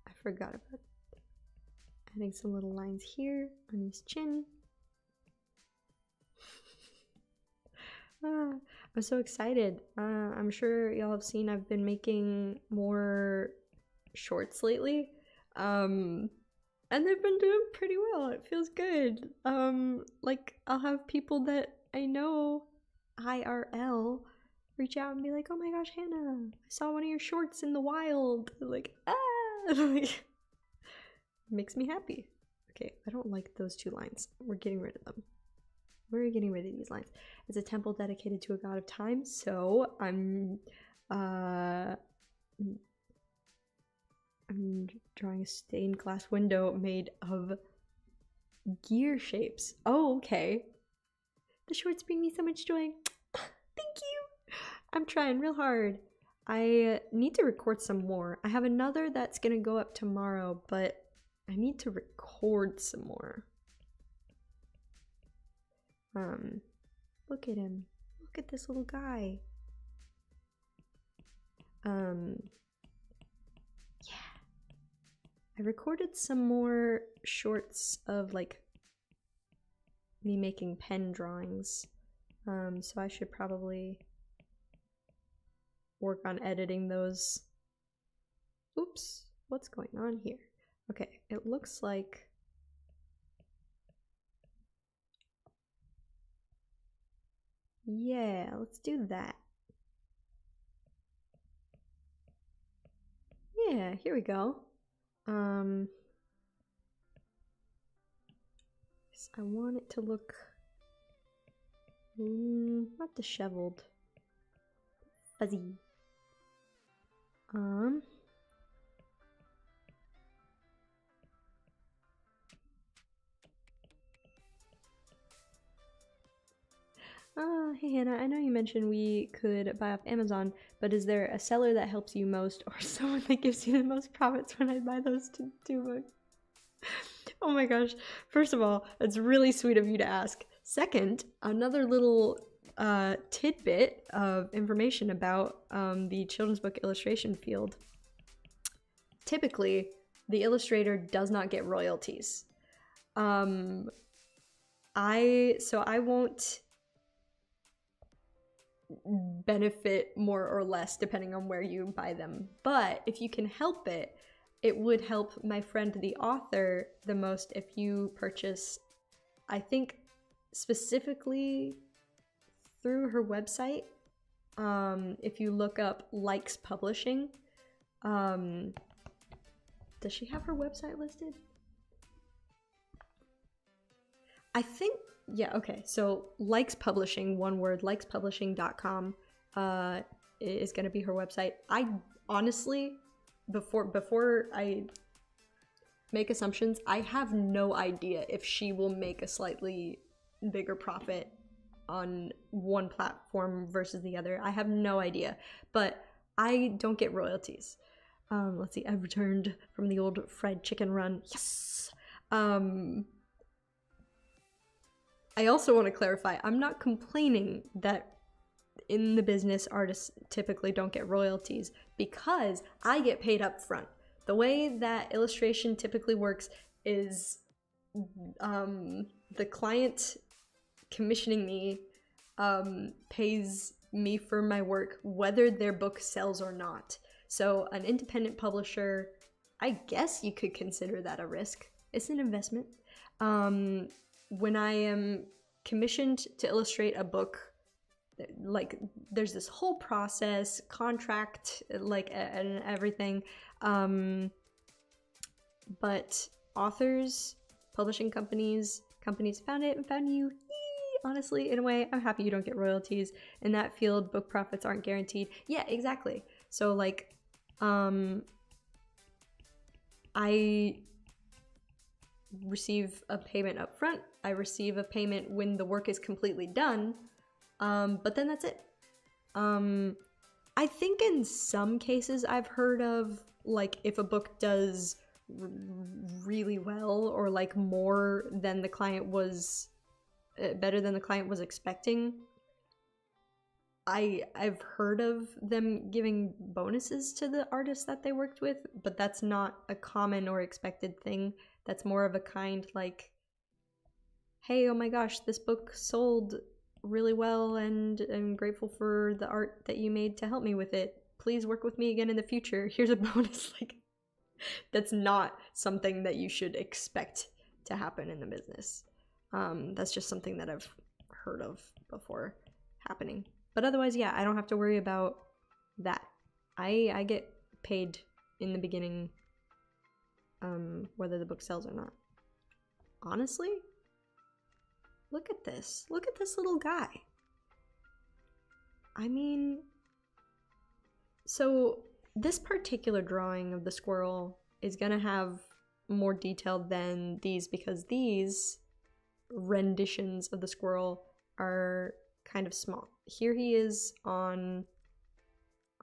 S1: I forgot about adding some little lines here on his chin. I'm so excited. I'm sure y'all have seen I've been making more shorts lately. And they've been doing pretty well. It feels good. Like, I'll have people that I know IRL reach out and be like, oh my gosh, Hannah, I saw one of your shorts in the wild. Like, like, makes me happy. Okay, I don't like those two lines. We're getting rid of them. We're getting rid of these lines. It's a temple dedicated to a god of time, so I'm drawing a stained glass window made of gear shapes. Oh, okay. The shorts bring me so much joy. Thank you. I'm trying real hard. I need to record some more. I have another that's gonna go up tomorrow, but I need to record some more. Look at him. Look at this little guy. Yeah. I recorded some more shorts of like me making pen drawings. So I should probably work on editing those. Oops, what's going on here? Okay, it looks like yeah, let's do that. Yeah, here we go. I want it to look not disheveled, fuzzy. Hey Hannah, I know you mentioned we could buy off Amazon, but is there a seller that helps you most or someone that gives you the most profits when I buy those two books? Oh my gosh. First of all, it's really sweet of you to ask. Second, another little tidbit of information about the children's book illustration field. Typically, the illustrator does not get royalties. I won't benefit more or less depending on where you buy them. But if you can help it, it would help my friend the author the most if you purchase, I think specifically through her website. If you look up Likes Publishing, does she have her website listed? I think, yeah, okay. So Likes Publishing, one word, likespublishing.com is going to be her website. I honestly, before I make assumptions. I have no idea if she will make a slightly bigger profit on one platform versus the other. I have no idea, but I don't get royalties. Let's see, I've returned from the old fried chicken run. Yes! I also want to clarify, I'm not complaining that in the business artists typically don't get royalties, because I get paid up front. The way that illustration typically works is the client commissioning me pays me for my work whether their book sells or not. So an independent publisher, I guess you could consider that a risk. It's an investment. When I am commissioned to illustrate a book, like there's this whole process, contract, like and everything. But authors, publishing companies found it and found you. Honestly, in a way, I'm happy you don't get royalties. In that field, book profits aren't guaranteed. Yeah, exactly. So like, I receive a payment up front. I receive a payment when the work is completely done. But then that's it. I think in some cases I've heard of, like, if a book does really well, or like more than the client was, better than the client was expecting, I've heard of them giving bonuses to the artists that they worked with, but that's not a common or expected thing. That's more of a kind, like, hey, oh my gosh, this book sold really well and I'm grateful for the art that you made to help me with it. Please work with me again in the future. Here's a bonus. Like, that's not something that you should expect to happen in the business. That's just something that I've heard of before happening. But otherwise, yeah, I don't have to worry about that. I get paid in the beginning, whether the book sells or not. Honestly, look at this. Look at this little guy. I mean, so this particular drawing of the squirrel is gonna have more detail than these, because these renditions of the squirrel are kind of small. Here he is on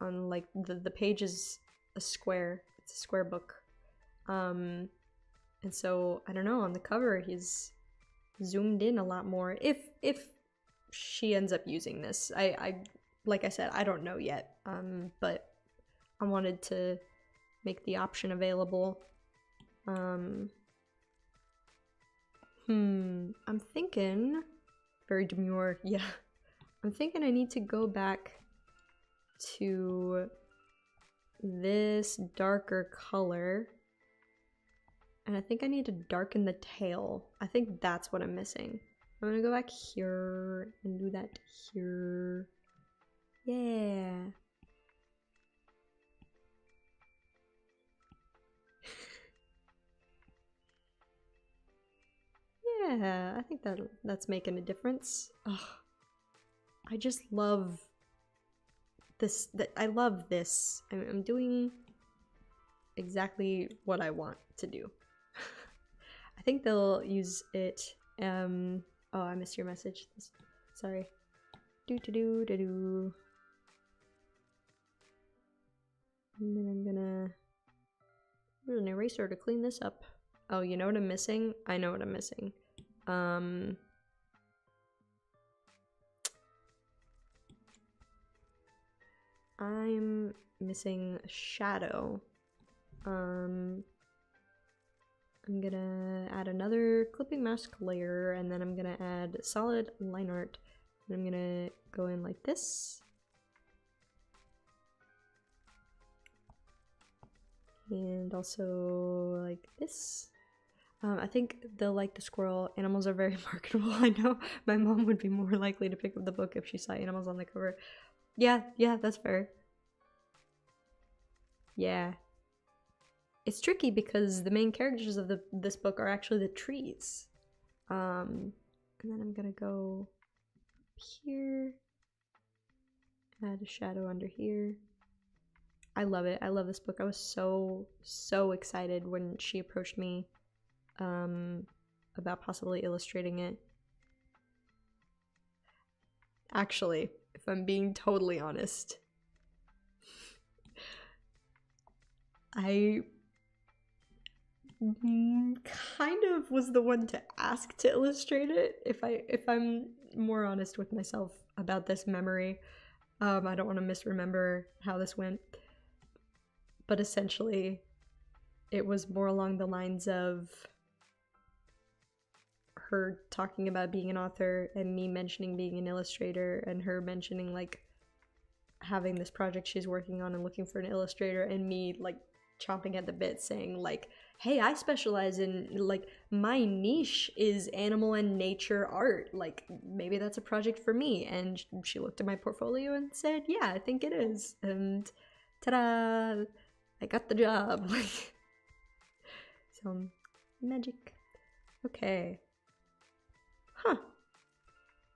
S1: like the page is a square. It's a square book. And so I don't know, on the cover he's zoomed in a lot more. If she ends up using this, I like I said, I don't know yet. But I wanted to make the option available. I'm thinking, very demure, yeah. I'm thinking I need to go back to this darker color, and I think I need to darken the tail. I think that's what I'm missing. I'm gonna go back here and do that here. Yeah. Yeah, I think that's making a difference. Ugh. I just love this. I love this. I'm doing exactly what I want to do. I think they'll use it. Oh, I missed your message. Sorry. And then I'm gonna use an eraser to clean this up. Oh, you know what I'm missing? I know what I'm missing. I'm missing shadow. I'm gonna add another clipping mask layer, and then I'm gonna add solid line art, and I'm gonna go in like this. And also like this. I think they'll like the squirrel. Animals are very marketable. I know my mom would be more likely to pick up the book if she saw animals on the cover. Yeah, that's fair. Yeah. It's tricky because the main characters of this book are actually the trees. And then I'm gonna go here, add a shadow under here. I love it. I love this book. I was so excited when she approached me about possibly illustrating it. Actually, if I'm being totally honest, I kind of was the one to ask to illustrate it, if I'm more honest with myself about this memory. I don't want to misremember how this went, but essentially it was more along the lines of her talking about being an author and me mentioning being an illustrator, and her mentioning like having this project she's working on and looking for an illustrator, and me like chomping at the bit saying like, hey, I specialize in, like, my niche is animal and nature art, like maybe that's a project for me. And she looked at my portfolio and said, yeah, I think it is, and ta-da, I got the job. So magic. Okay. Huh.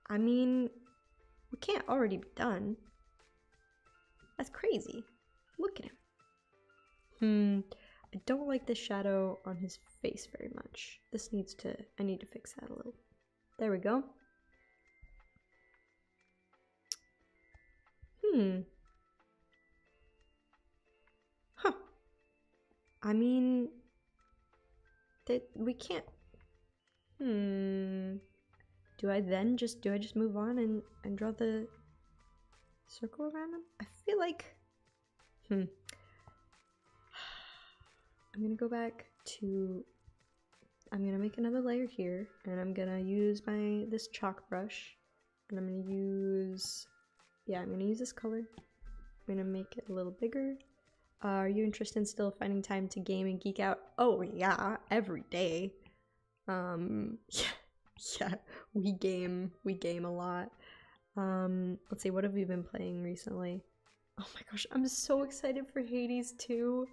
S1: I mean, we can't already be done. That's crazy. Look at him. I don't like the shadow on his face very much. I need to fix that a little. There we go. Huh. I mean, we can't. Do I just move on and draw the circle around him? I feel like, I'm gonna go back to, I'm gonna make another layer here, and I'm gonna use this chalk brush, and I'm gonna use this color. I'm gonna make it a little bigger. Are you interested in still finding time to game and geek out? Oh yeah, every day. Yeah, we game a lot. Let's see, what have we been playing recently? Oh my gosh, I'm so excited for Hades 2.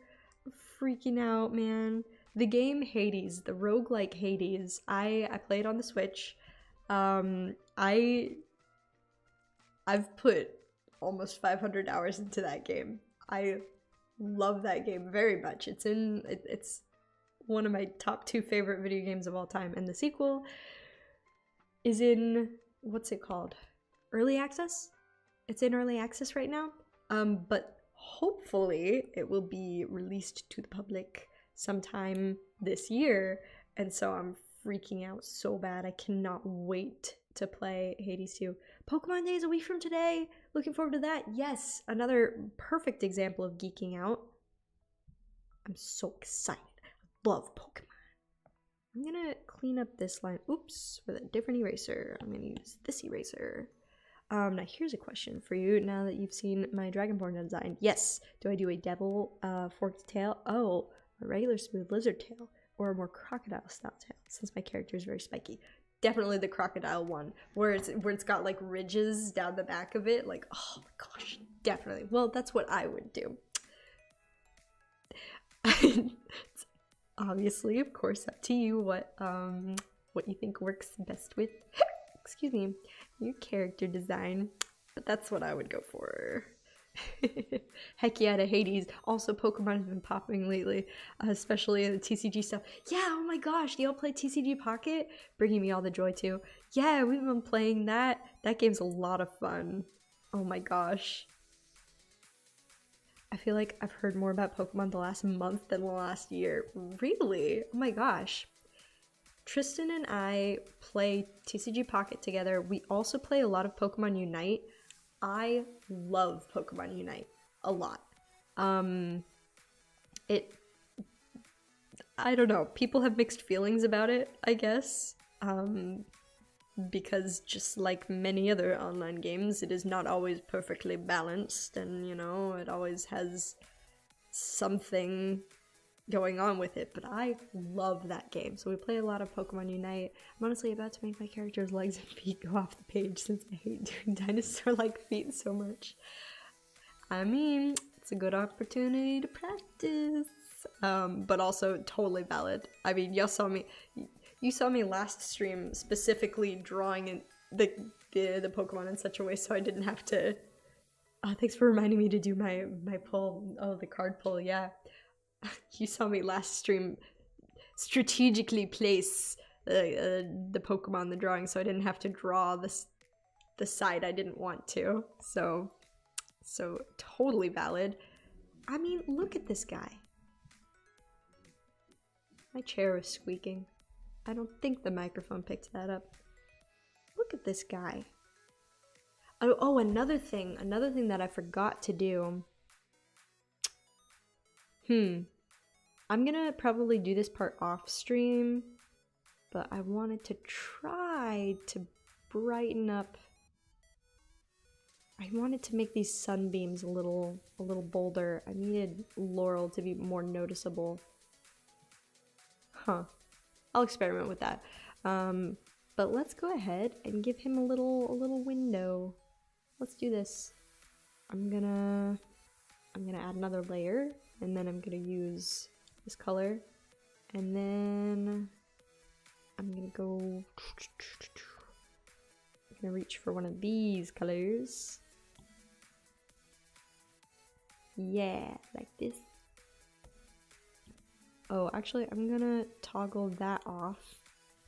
S1: I'm freaking out, man. The game Hades, the roguelike Hades, I played on the Switch. I've put almost 500 hours into that game. I love that game very much. It's one of my top 2 favorite video games of all time, and the sequel is in, what's it called? Early access? It's in early access right now. But hopefully it will be released to the public sometime this year, and so I'm freaking out so bad. I cannot wait to play Hades 2. Pokemon Day is a week from today. Looking forward to that. Yes, another perfect example of geeking out. I'm so excited. I love Pokemon. I'm gonna clean up this line. Oops, with a different eraser. I'm gonna use this eraser. Now here's a question for you now that you've seen my Dragonborn design. Yes, do I do a devil forked tail? Oh, a regular smooth lizard tail, or a more crocodile style tail, since my character is very spiky. Definitely the crocodile one, where it's got like ridges down the back of it. Like, oh my gosh, definitely. Well, that's what I would do. It's obviously, of course, up to you what you think works best with excuse me, your character design, but that's what I would go for. Heck yeah, to Hades. Also, Pokemon has been popping lately, especially in the TCG stuff. Yeah, oh my gosh, do y'all play TCG Pocket? Bringing me all the joy too. Yeah, we've been playing that. That game's a lot of fun. Oh my gosh. I feel like I've heard more about Pokemon the last month than the last year. Really? Oh my gosh. Tristan and I play TCG Pocket together. We also play a lot of Pokemon Unite. I love Pokemon Unite a lot. I don't know. People have mixed feelings about it, I guess. Because just like many other online games, it is not always perfectly balanced, and you know, it always has something going on with it, but I love that game. So we play a lot of Pokemon Unite. I'm honestly about to make my character's legs and feet go off the page since I hate doing dinosaur-like feet so much. I mean, it's a good opportunity to practice, but also totally valid. I mean, you saw me last stream specifically drawing in the Pokemon in such a way so I didn't have to Oh, thanks for reminding me to do my pull. Oh, the card pull, yeah. You saw me last stream strategically place the Pokemon in the drawing so I didn't have to draw the side I didn't want to. So totally valid. I mean, look at this guy. My chair is squeaking. I don't think the microphone picked that up. Look at this guy. Oh, another thing that I forgot to do. I'm gonna probably do this part off stream, but I wanted to try to brighten up. I wanted to make these sunbeams a little bolder. I needed Laurel to be more noticeable. Huh. I'll experiment with that. But let's go ahead and give him a little window. Let's do this. I'm gonna add another layer, and then I'm gonna use this color, and then I'm gonna go. I'm gonna reach for one of these colors. Yeah, like this. Oh, actually, I'm gonna toggle that off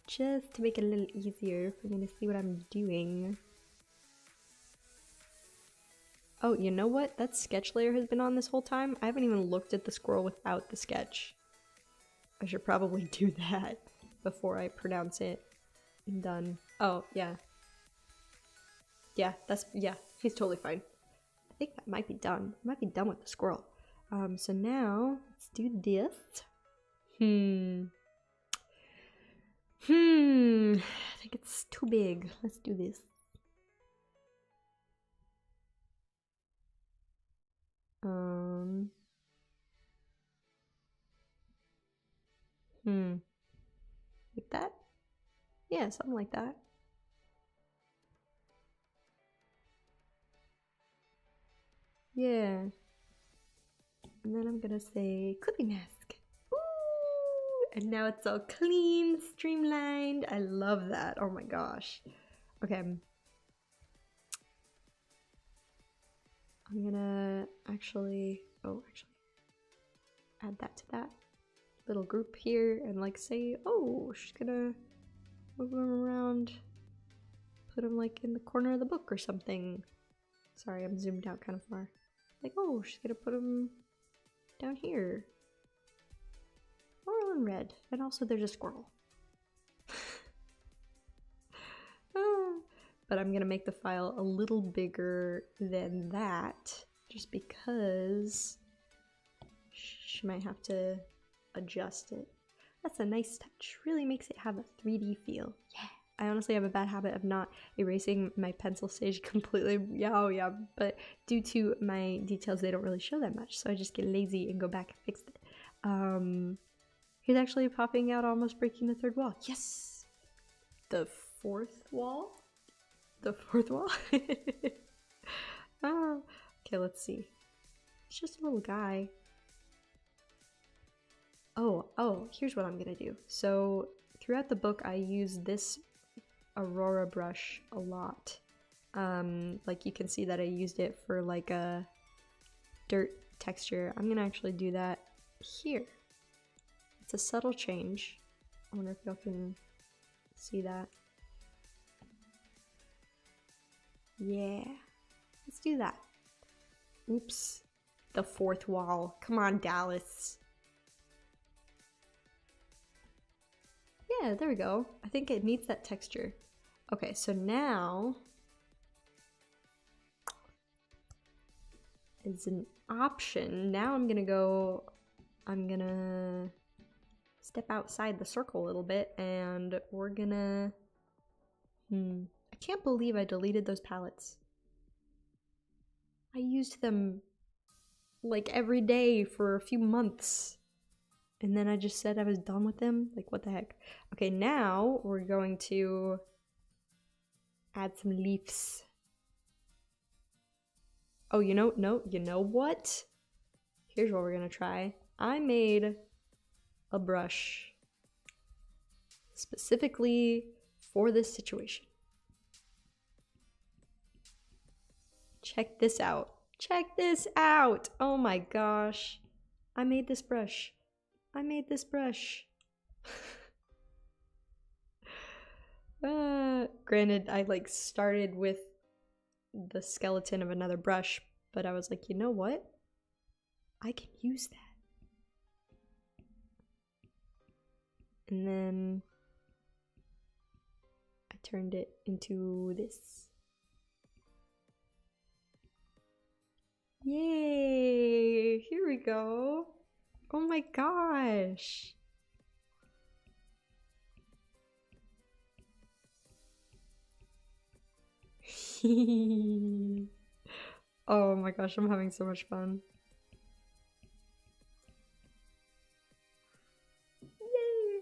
S1: just to make it a little easier for me to see what I'm doing. Oh, you know what? That sketch layer has been on this whole time. I haven't even looked at the squirrel without the sketch. I should probably do that before I pronounce it and done. Oh, yeah. Yeah, he's totally fine. I think that might be done. I might be done with the squirrel. So now, let's do this. I think it's too big. Let's do this. Like that? Yeah, something like that. Yeah. And then I'm gonna say clippy mask. Ooh! And now it's all clean, streamlined. I love that. Oh my gosh. Okay. I'm gonna actually add that to that little group here and like say, oh, she's gonna move them around, put them like in the corner of the book or something. Sorry, I'm zoomed out kind of far. Like, oh, she's gonna put them down here. Laurel and red. And also there's a squirrel. But I'm gonna make the file a little bigger than that just because she might have to adjust it. That's a nice touch. Really makes it have a 3D feel. Yeah. I honestly have a bad habit of not erasing my pencil stage completely. Yeah, but due to my details, they don't really show that much. So I just get lazy and go back and fix it. He's actually popping out, almost breaking the third wall. Yes! The fourth wall? The fourth wall? Oh, okay, let's see. It's just a little guy. Oh, here's what I'm gonna do. So throughout the book, I use this Aurora brush a lot. Like you can see that I used it for like a dirt texture. I'm gonna actually do that here. It's a subtle change. I wonder if y'all can see that. Yeah, let's do that. Oops, the fourth wall. Come on, Dallas. Yeah, there we go. I think it needs that texture. Okay, so now as an option, now I'm gonna step outside the circle a little bit and we're gonna, I can't believe I deleted those palettes. I used them like every day for a few months. And then I just said I was done with them? Like, what the heck? Okay, now we're going to add some leaves. Oh, you know what? Here's what we're gonna try. I made a brush specifically for this situation. Check this out. Check this out. Oh my gosh. I made this brush. I made this brush. Granted, I like started with the skeleton of another brush, but I was like, you know what? I can use that. And then I turned it into this. Yay! Here we go. Oh my gosh. Oh my gosh, I'm having so much fun. Yay!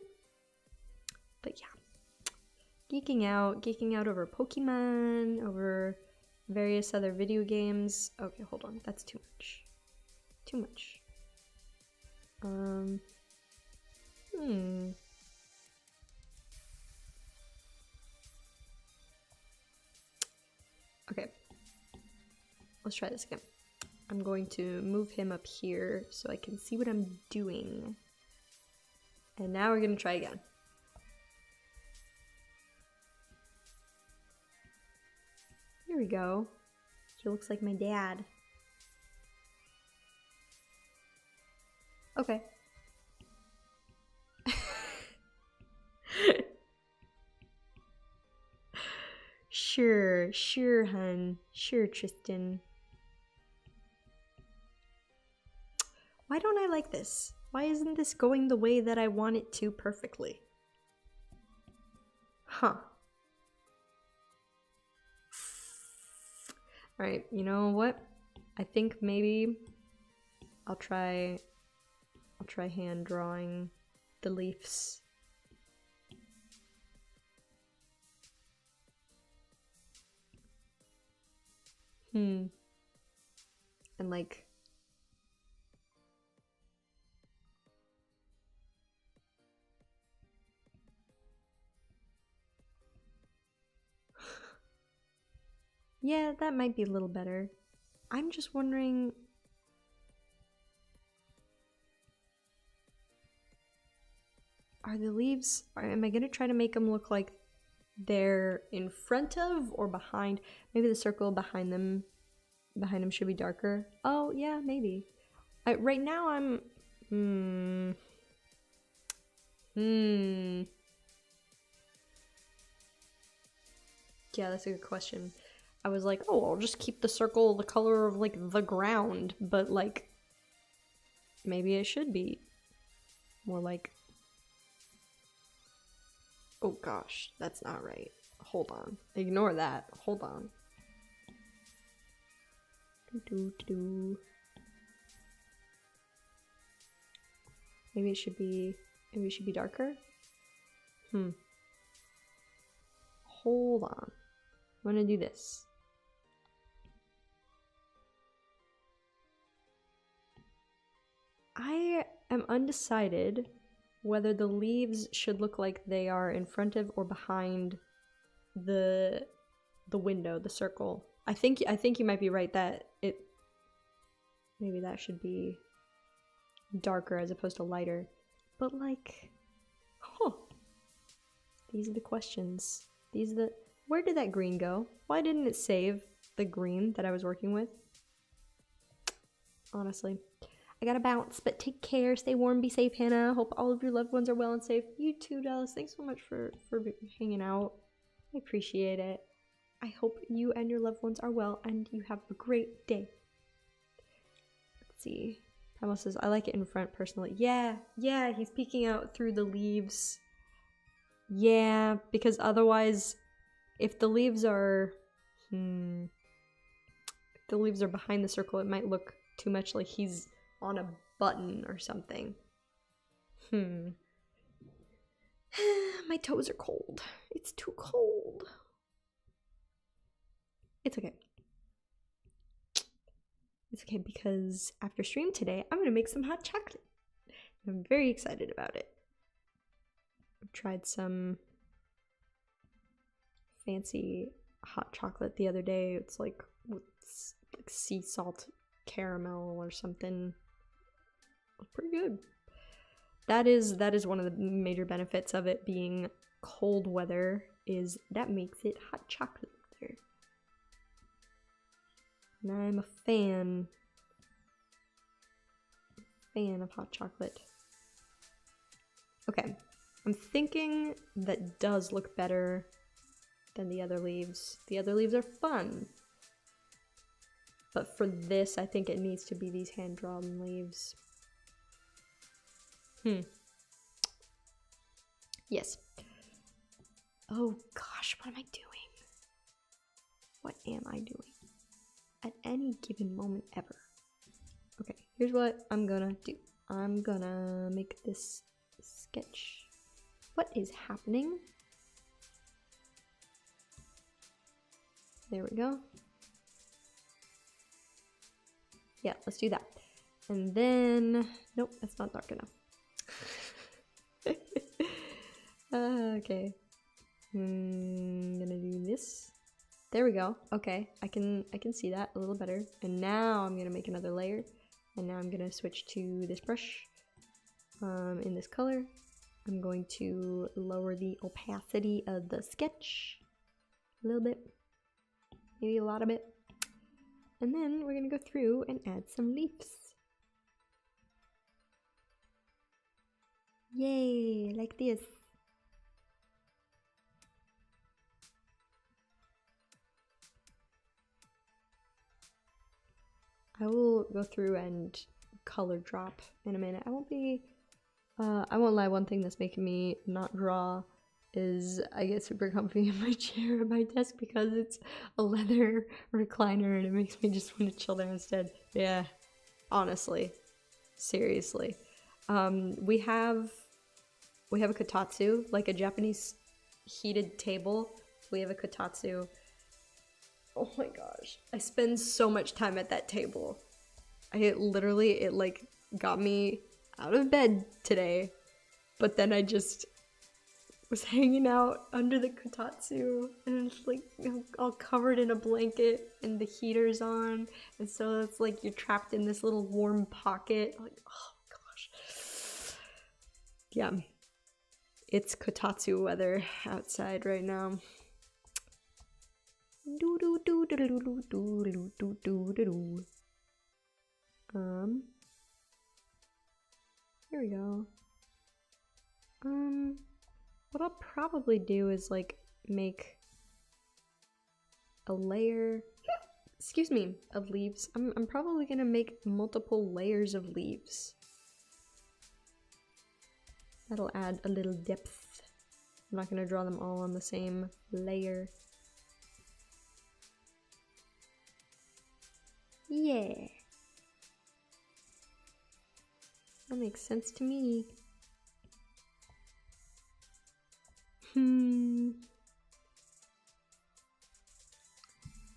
S1: But yeah, geeking out over Pokemon, over various other video games. Okay, hold on, that's too much. Too much. Okay, let's try this again. I'm going to move him up here so I can see what I'm doing. And now we're gonna try again. Here we go. He looks like my dad. Okay. Sure, hun. Sure, Tristan. Why don't I like this? Why isn't this going the way that I want it to perfectly? Huh. Alright, you know what? I think maybe I'll try hand drawing the leaves. And like yeah, that might be a little better. I'm just wondering, are the leaves, am I gonna try to make them look like they're in front of or behind? Maybe the circle behind them should be darker. Oh yeah, maybe. Right now I'm yeah, that's a good question. I was like, oh, I'll just keep the circle the color of like the ground, but like maybe it should be more like, oh gosh, that's not right. Hold on. Ignore that. Hold on. Maybe it should be darker. Hold on. I'm gonna do this. I am undecided whether the leaves should look like they are in front of or behind the window, the circle. I think you might be right that maybe that should be darker as opposed to lighter. But like, these are the questions. Where did that green go? Why didn't it save the green that I was working with? Honestly. I gotta bounce, but take care, stay warm, be safe, Hannah. Hope all of your loved ones are well and safe. You too, Dallas. Thanks so much for hanging out. I appreciate it. I hope you and your loved ones are well and you have a great day. Let's see. Primal says, I like it in front personally. Yeah, he's peeking out through the leaves. Yeah, because otherwise, if the leaves are behind the circle, it might look too much like he's on a button or something. My toes are cold. It's too cold. It's okay. It's okay because after stream today, I'm gonna make some hot chocolate. I'm very excited about it. I tried some fancy hot chocolate the other day. It's like with like sea salt caramel or something. Pretty good. That is one of the major benefits of it being cold weather, is that makes it hot chocolate weather. And I'm a fan of hot chocolate. Okay, I'm thinking that does look better than the other leaves. The other leaves are fun. But for this, I think it needs to be these hand-drawn leaves. Yes. Oh gosh, what am I doing? What am I doing? At any given moment ever. Okay, here's what I'm gonna do. I'm gonna make this sketch. What is happening? There we go. Yeah, let's do that. And then, nope, that's not dark enough. Okay. I'm gonna do this. There we go. Okay, I can see that a little better. And now I'm gonna make another layer. And now I'm gonna switch to this brush in this color. I'm going to lower the opacity of the sketch a little bit, maybe a lot of it. And then we're gonna go through and add some leaves. Yay, like this. I will go through and color drop in a minute. I won't lie, one thing that's making me not draw is I get super comfy in my chair at my desk because it's a leather recliner and it makes me just want to chill there instead. Yeah, honestly, seriously. We have a kotatsu, like a Japanese heated table. We have a kotatsu. Oh my gosh, I spend so much time at that table. It like got me out of bed today, but then I just was hanging out under the kotatsu and it's like, you know, all covered in a blanket and the heater's on, and so it's like you're trapped in this little warm pocket. Like, oh gosh. Yeah, it's kotatsu weather outside right now. Here we go. What I'll probably do is like make a layer, excuse me, of leaves. I'm probably gonna make multiple layers of leaves. That'll add a little depth. I'm not gonna draw them all on the same layer. Yeah. That makes sense to me.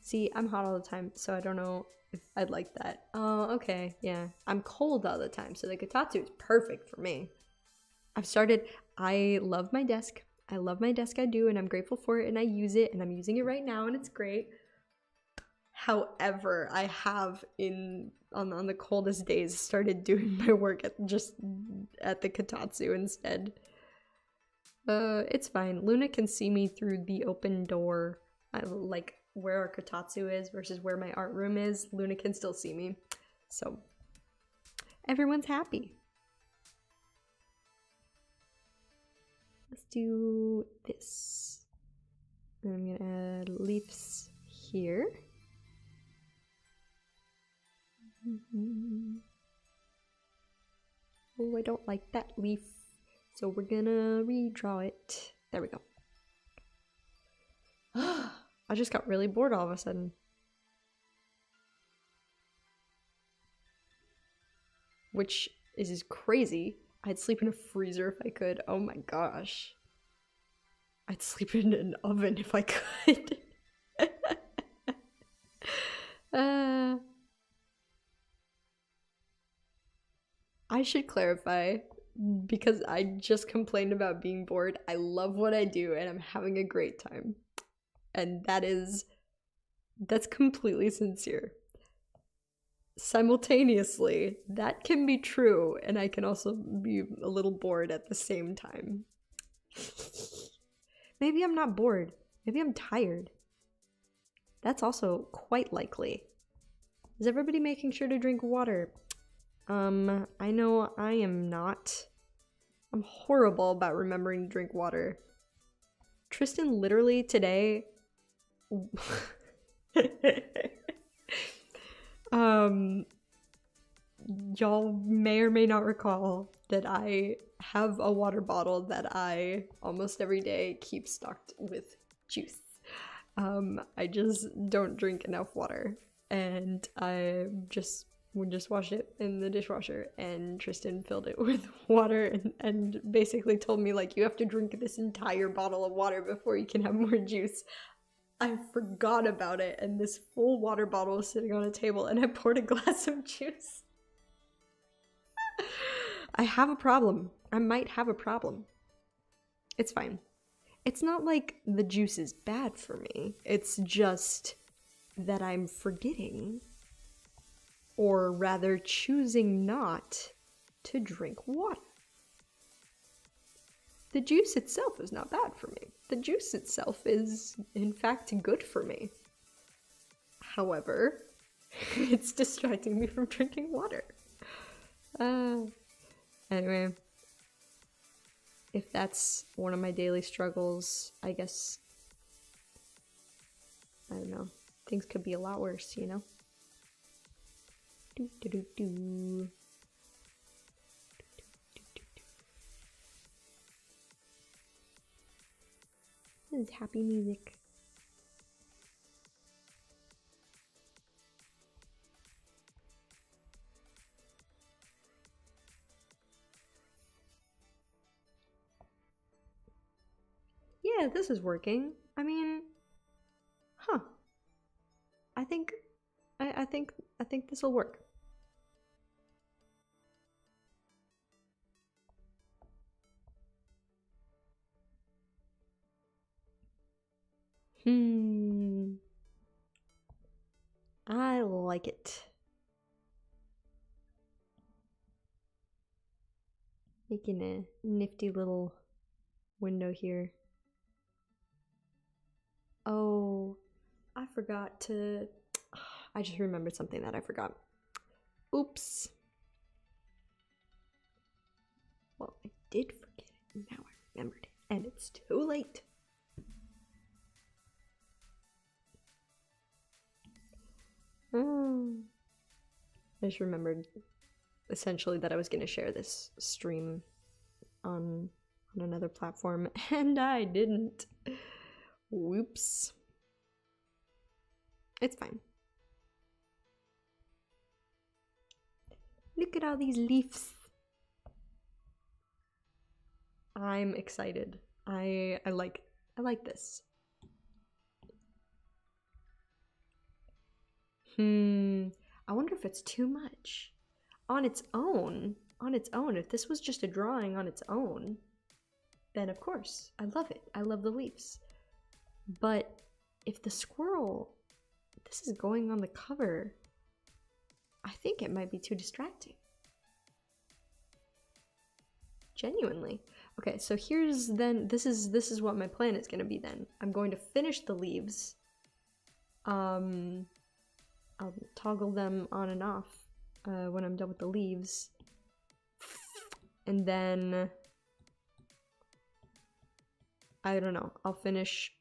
S1: See, I'm hot all the time, so I don't know if I'd like that. Oh, okay, yeah. I'm cold all the time, so the kotatsu is perfect for me. I love my desk. I love my desk, I do, and I'm grateful for it, and I use it, and I'm using it right now, and it's great. However, I have on the coldest days started doing my work at the kotatsu instead. It's fine. Luna can see me through the open door. Like where our kotatsu is versus where my art room is. Luna can still see me. So everyone's happy. Let's do this. And I'm gonna add leaves here. Oh, I don't like that leaf. So we're gonna redraw it. There we go. I just got really bored all of a sudden. Which is crazy. I'd sleep in a freezer if I could. Oh my gosh. I'd sleep in an oven if I could. I should clarify, because I just complained about being bored. I love what I do and I'm having a great time. And that's completely sincere. simultaneously, that can be true, and I can also be a little bored at the same time. Maybe I'm not bored. Maybe I'm tired. That's also quite likely. Is everybody making sure to drink water? I know I am not. I'm horrible about remembering to drink water. Tristan literally today y'all may or may not recall that I have a water bottle that I almost every day keep stocked with juice. I just don't drink enough water, and we just washed it in the dishwasher, and Tristan filled it with water and basically told me, like, you have to drink this entire bottle of water before you can have more juice. I forgot about it, and this full water bottle was sitting on a table, and I poured a glass of juice. I have a problem. I might have a problem. It's fine. It's not like the juice is bad for me. It's just that I'm forgetting, or rather choosing not to drink water. The juice itself is not bad for me. The juice itself is, in fact, good for me. However, it's distracting me from drinking water. Anyway, if that's one of my daily struggles, I guess, I don't know, things could be a lot worse, you know? This is happy music. Yeah, this is working. I mean, huh. I think this will work. I like it. Making a nifty little window here. Oh, I forgot to... I just remembered something that I forgot. Oops. Well, I did forget it, and now I remembered it, and it's too late. I just remembered essentially that I was going to share this stream on another platform, and I didn't. Whoops. It's fine. Look at all these leaves. I'm excited. I like this. I wonder if it's too much. On its own, if this was just a drawing on its own, then of course, I love it. I love the leaves. But if the squirrel, this is going on the cover, I think it might be too distracting. Genuinely. Okay, so here's then, this is what my plan is gonna be then. I'm going to finish the leaves. I'll toggle them on and off when I'm done with the leaves. And then, I don't know, I'll finish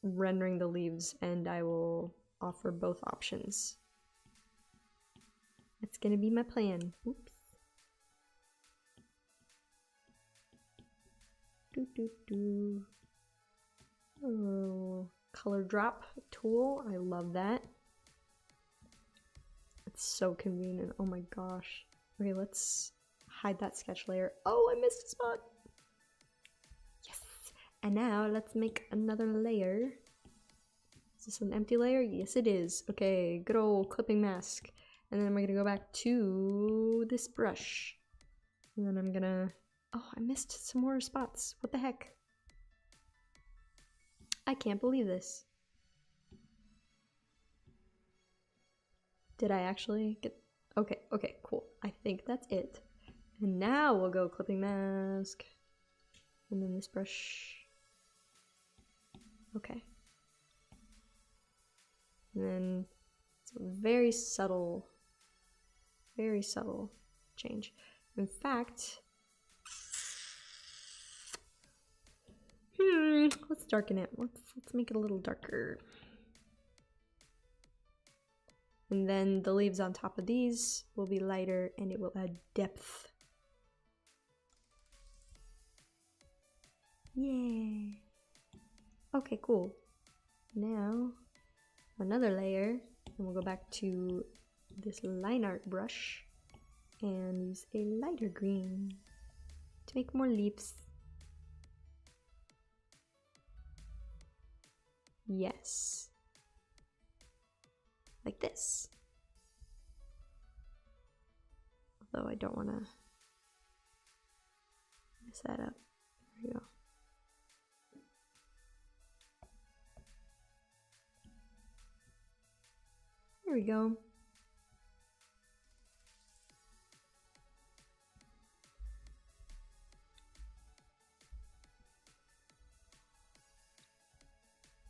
S1: rendering the leaves and I will offer both options. That's gonna be my plan. Oops. Oh, color drop tool, I love that. It's so convenient, oh my gosh. Okay, let's hide that sketch layer. Oh, I missed a spot. Yes, and now let's make another layer. Is this an empty layer? Yes, it is. Okay, good old clipping mask. And then we're gonna go back to this brush. And then I'm gonna, oh, I missed some more spots. What the heck? I can't believe this. Did I actually get... Okay, okay, cool. I think that's it. And now we'll go clipping mask. And then this brush. Okay. And then it's a very subtle change. In fact, let's darken it. Let's make it a little darker. And then the leaves on top of these will be lighter and it will add depth. Yeah. Okay, cool. Now, another layer, and we'll go back to this line art brush and use a lighter green to make more leaves. Yes. Like this. Although I don't want to mess that up. There we go. There we go.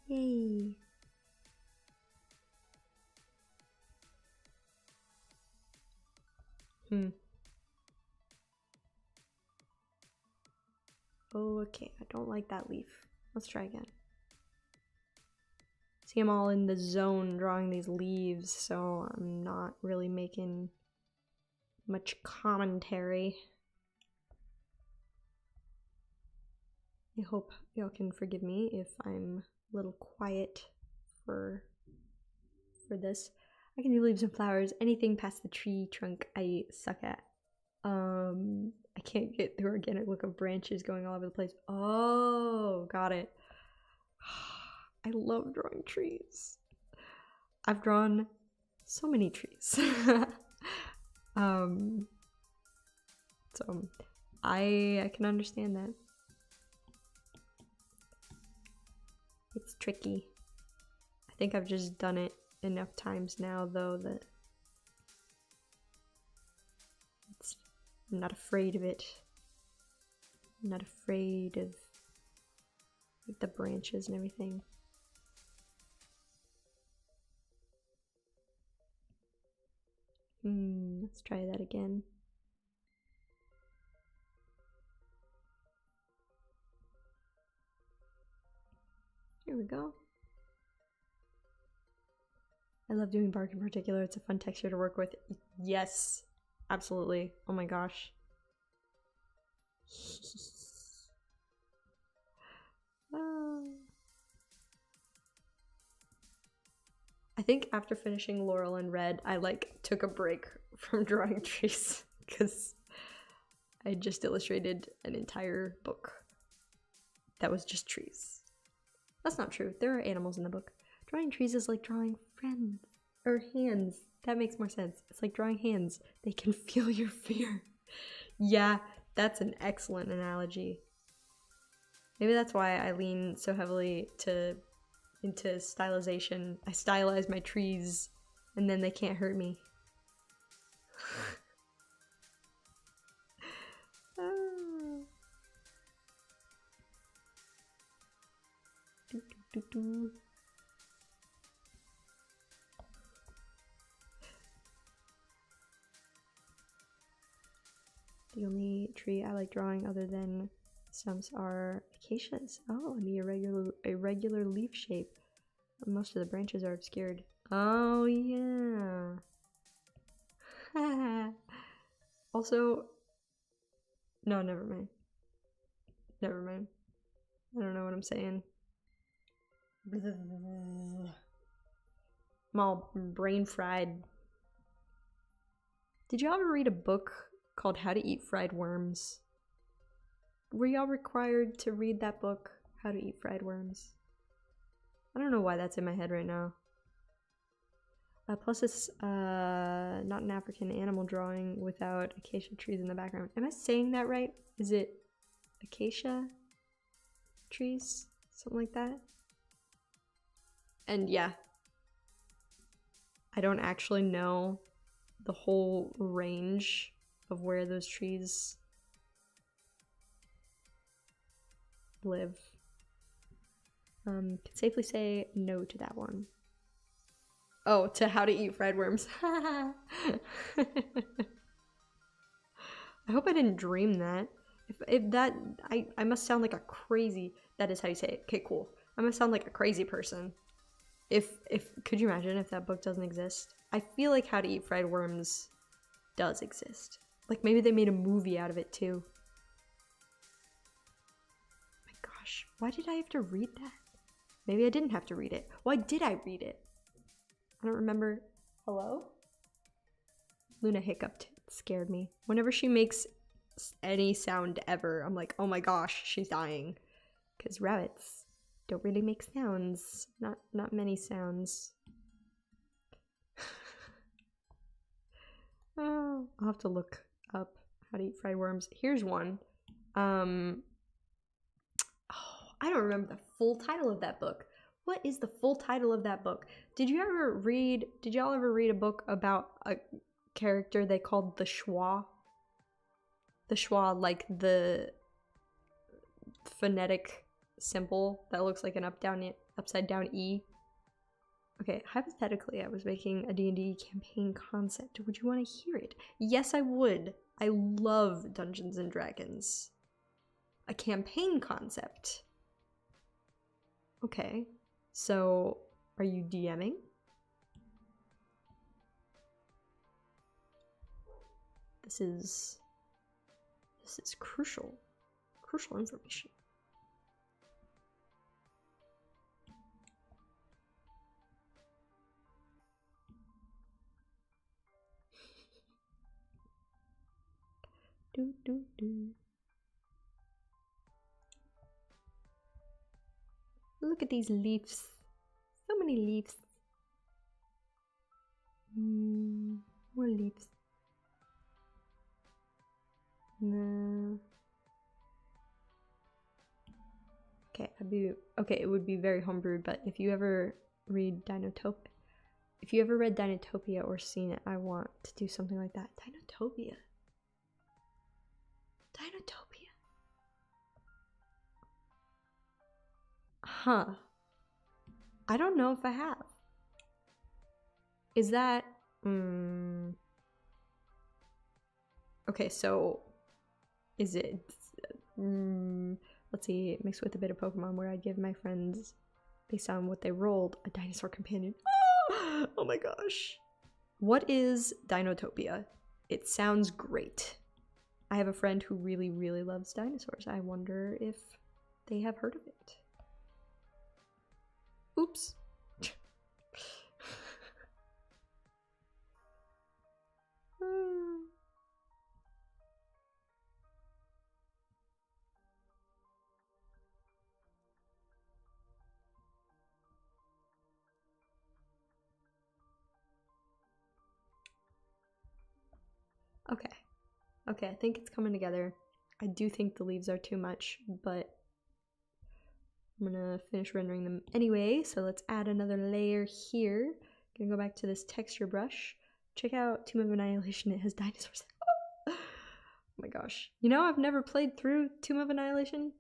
S1: Yay. Oh, okay, I don't like that leaf. Let's try again. See, I'm all in the zone drawing these leaves, so I'm not really making much commentary. I hope y'all can forgive me if I'm a little quiet for this. I can do leaves and flowers. Anything past the tree trunk I suck at. I can't get the organic look of branches going all over the place. Oh, got it. I love drawing trees. I've drawn so many trees. So I can understand that. It's tricky. I think I've just done it enough times now though that I'm not afraid of it. I'm not afraid of the branches and everything. Let's try that again. Here we go. I love doing bark in particular. It's a fun texture to work with. Yes, absolutely. Oh my gosh. I think after finishing Laurel and Red, I took a break from drawing trees because I just illustrated an entire book that was just trees. That's not true. There are animals in the book. Drawing trees is like drawing friends or hands. That makes more sense. It's like drawing hands. They can feel your fear. Yeah, that's an excellent analogy. Maybe that's why I lean so heavily into stylization. I stylize my trees and then they can't hurt me. The only tree I like drawing other than stumps are acacias. Oh, and the irregular leaf shape. Most of the branches are obscured. Oh yeah. Also, no, never mind. Never mind. I don't know what I'm saying. I'm all brain fried. Did y'all ever read a book called How to Eat Fried Worms? Were y'all required to read that book, How to Eat Fried Worms? I don't know why that's in my head right now. Plus it's not an African animal drawing without acacia trees in the background. Am I saying that right? Is it acacia trees? Something like that? And yeah. I don't actually know the whole range of where those trees live. Can safely say no to that one. Oh, to how to eat fried worms. I hope I didn't dream that. If that, I must sound like a crazy, that is how you say it. Okay, cool. I must sound like a crazy person. Could you imagine if that book doesn't exist? I feel like How to Eat Fried Worms does exist. Like maybe they made a movie out of it too. My gosh, why did I have to read that? Maybe I didn't have to read it. Why did I read it? I don't remember. Hello? Luna hiccuped. It scared me. Whenever she makes any sound ever, I'm like, oh my gosh, she's dying. Because rabbits don't really make sounds. Not many sounds. Oh, I'll have to look up how to eat fried worms. Here's one. Oh, I don't remember the full title of that book. What is the full title of that book? Did y'all ever read a book about a character they called the Schwa? The Schwa, like the phonetic symbol that looks like an upside down E. Okay, hypothetically, I was making a D&D campaign concept. Would you want to hear it? Yes, I would. I love Dungeons and Dragons. A campaign concept. Okay, so are you DMing? This is crucial information. Look at these leaves. So many leaves. More leaves. No. Okay, it would be very homebrewed, but if you ever read Dinotopia or seen it, I want to do something like that. Dinotopia. Huh. I don't know if I have. Is that... Okay, so... Is it... let's see, mixed with a bit of Pokemon, where I give my friends, based on what they rolled, a dinosaur companion. Oh my gosh. What is Dinotopia? It sounds great. I have a friend who really, really loves dinosaurs. I wonder if they have heard of it. Oops. Okay, I think it's coming together. I do think the leaves are too much, but I'm gonna finish rendering them anyway, so let's add another layer here. Gonna go back to this texture brush. Check out Tomb of Annihilation, it has dinosaurs. Oh my gosh. You know, I've never played through Tomb of Annihilation.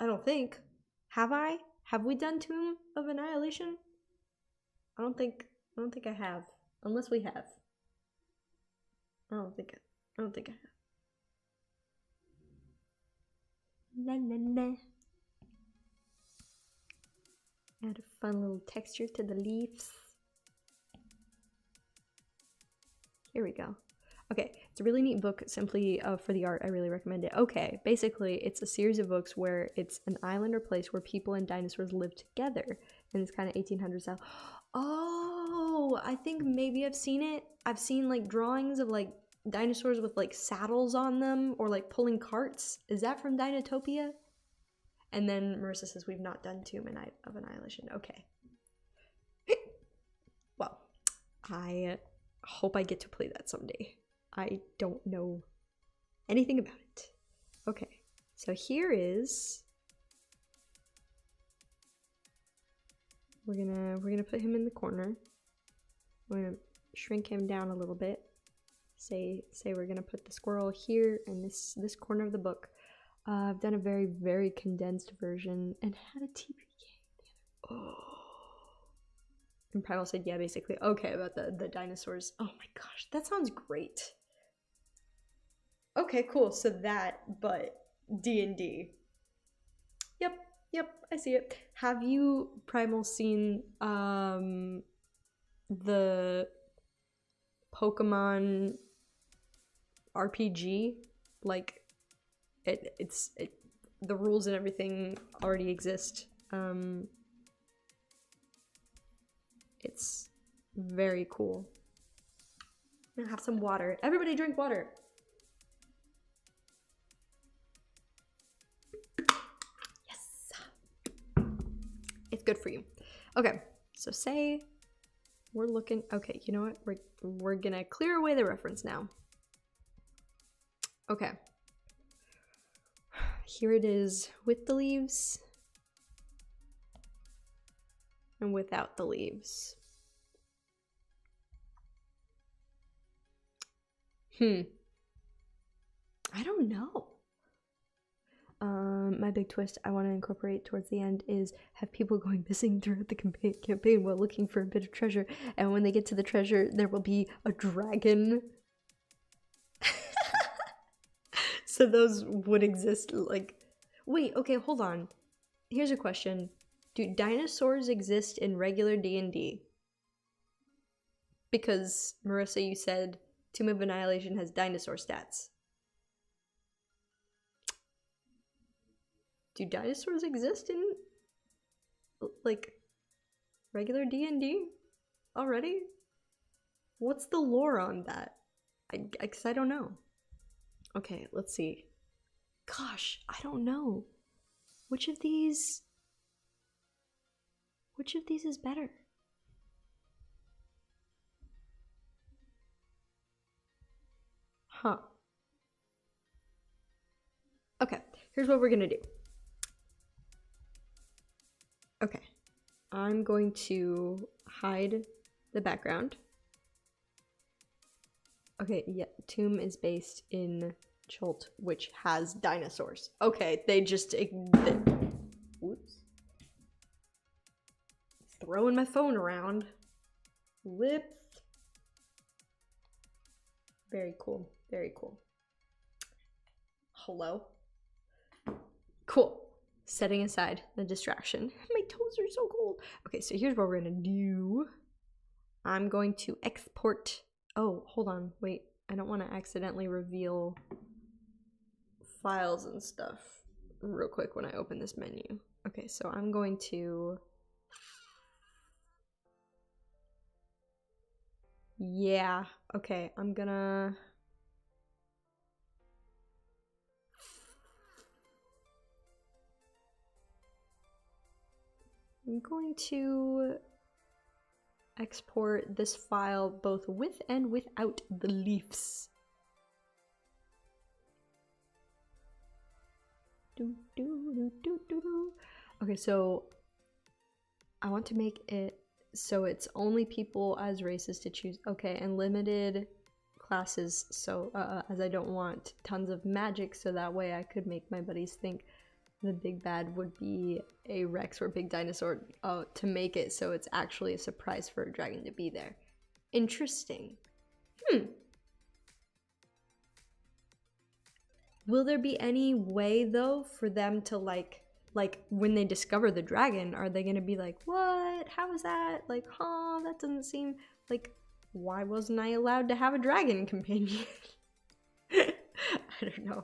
S1: I don't think. Have I? Have we done Tomb of Annihilation? I don't think I have. Unless we have. I don't think I have. La la la. Add a fun little texture to the leaves. Here we go. Okay, it's a really neat book simply for the art. I really recommend it. Okay, basically it's a series of books where it's an island or place where people and dinosaurs live together in this kind of 1800s style. Oh, I think maybe I've seen it. I've seen like drawings of like dinosaurs with like saddles on them or like pulling carts. Is that from Dinotopia? And then Marissa says we've not done Tomb of Annihilation. Okay. Well, I hope I get to play that someday. I don't know anything about it. Okay, so here is... We're gonna put him in the corner. I'm gonna shrink him down a little bit. Say we're gonna put the squirrel here in this corner of the book. I've done a very, very condensed version and had a TPK. Oh. And Primal said, yeah, basically. Okay, about the dinosaurs. Oh my gosh, that sounds great. Okay, cool. So that, but D&D. Yep, I see it. Have you, Primal, seen the Pokemon RPG? Like, it's the rules and everything already exist. It's very cool. I'm gonna have some water. Everybody drink water. It's good for you. Okay, so say we're looking. Okay, you know what? We're gonna clear away the reference now. Okay. Here it is with the leaves and without the leaves. I don't know. My big twist I want to incorporate towards the end is have people going missing throughout the campaign while looking for a bit of treasure, and when they get to the treasure there will be a dragon. So those would exist. Like, wait, okay, hold on, here's a question. Do dinosaurs exist in regular D&D? Because Marissa, you said Tomb of Annihilation has dinosaur stats. Do dinosaurs exist in, like, regular D&D already? What's the lore on that? I don't know. Okay, let's see. Gosh, I don't know. Which of these is better? Huh. Okay, here's what we're gonna do. Okay, I'm going to hide the background. Okay, yeah, Tomb is based in Chult, which has dinosaurs. Okay, they just... Whoops. Throwing my phone around. Whoops. Very cool, very cool. Hello? Cool. Setting aside the distraction. My toes are so cold. Okay, so here's what we're gonna do. I'm going to export... Oh, hold on, wait. I don't want to accidentally reveal files and stuff real quick when I open this menu. Okay, so I'm going to... Yeah, okay, I'm gonna... I'm going to export this file both with and without the leaves. Okay, so I want to make it so it's only people as races to choose. Okay, and limited classes, so as I don't want tons of magic, so that way I could make my buddies think the big bad would be a Rex or big dinosaur, to make it so it's actually a surprise for a dragon to be there. Interesting. Will there be any way though for them to like when they discover the dragon, are they gonna be like, what? How is that? Like, huh, that doesn't seem like, why wasn't I allowed to have a dragon companion? I don't know.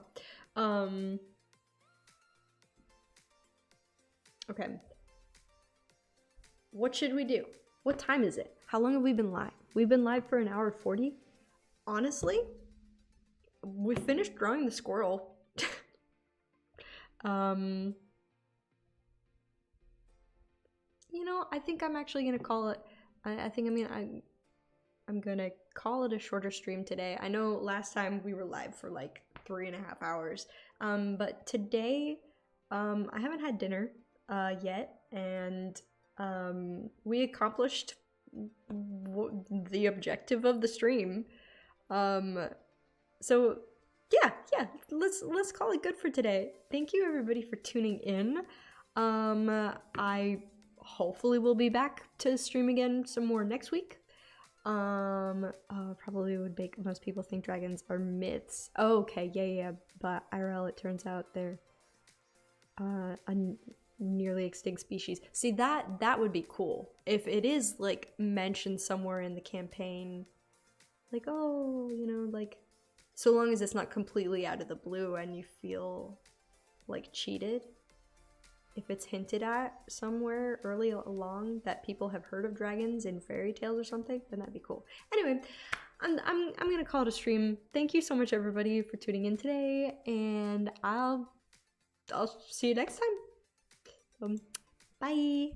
S1: Okay. What should we do? What time is it? How long have we been live? We've been live for 1:40. Honestly, we finished drawing the squirrel. You know, I think I'm actually gonna call it. I'm gonna call it a shorter stream today. I know last time we were live for like 3.5 hours. But today, I haven't had dinner yet, and we accomplished the objective of the stream. So yeah, let's call it good for today. Thank you everybody for tuning in. I hopefully will be back to stream again some more next week. Probably would make most people think dragons are myths. Oh, okay, yeah, but IRL, it turns out they're a nearly extinct species. See, that would be cool if it is like mentioned somewhere in the campaign, like, oh, you know, like, so long as it's not completely out of the blue and you feel like cheated. If it's hinted at somewhere early along that people have heard of dragons in fairy tales or something, then that'd be cool. Anyway, I'm gonna call it a stream. Thank you so much everybody for tuning in today, and I'll see you next time. Bye.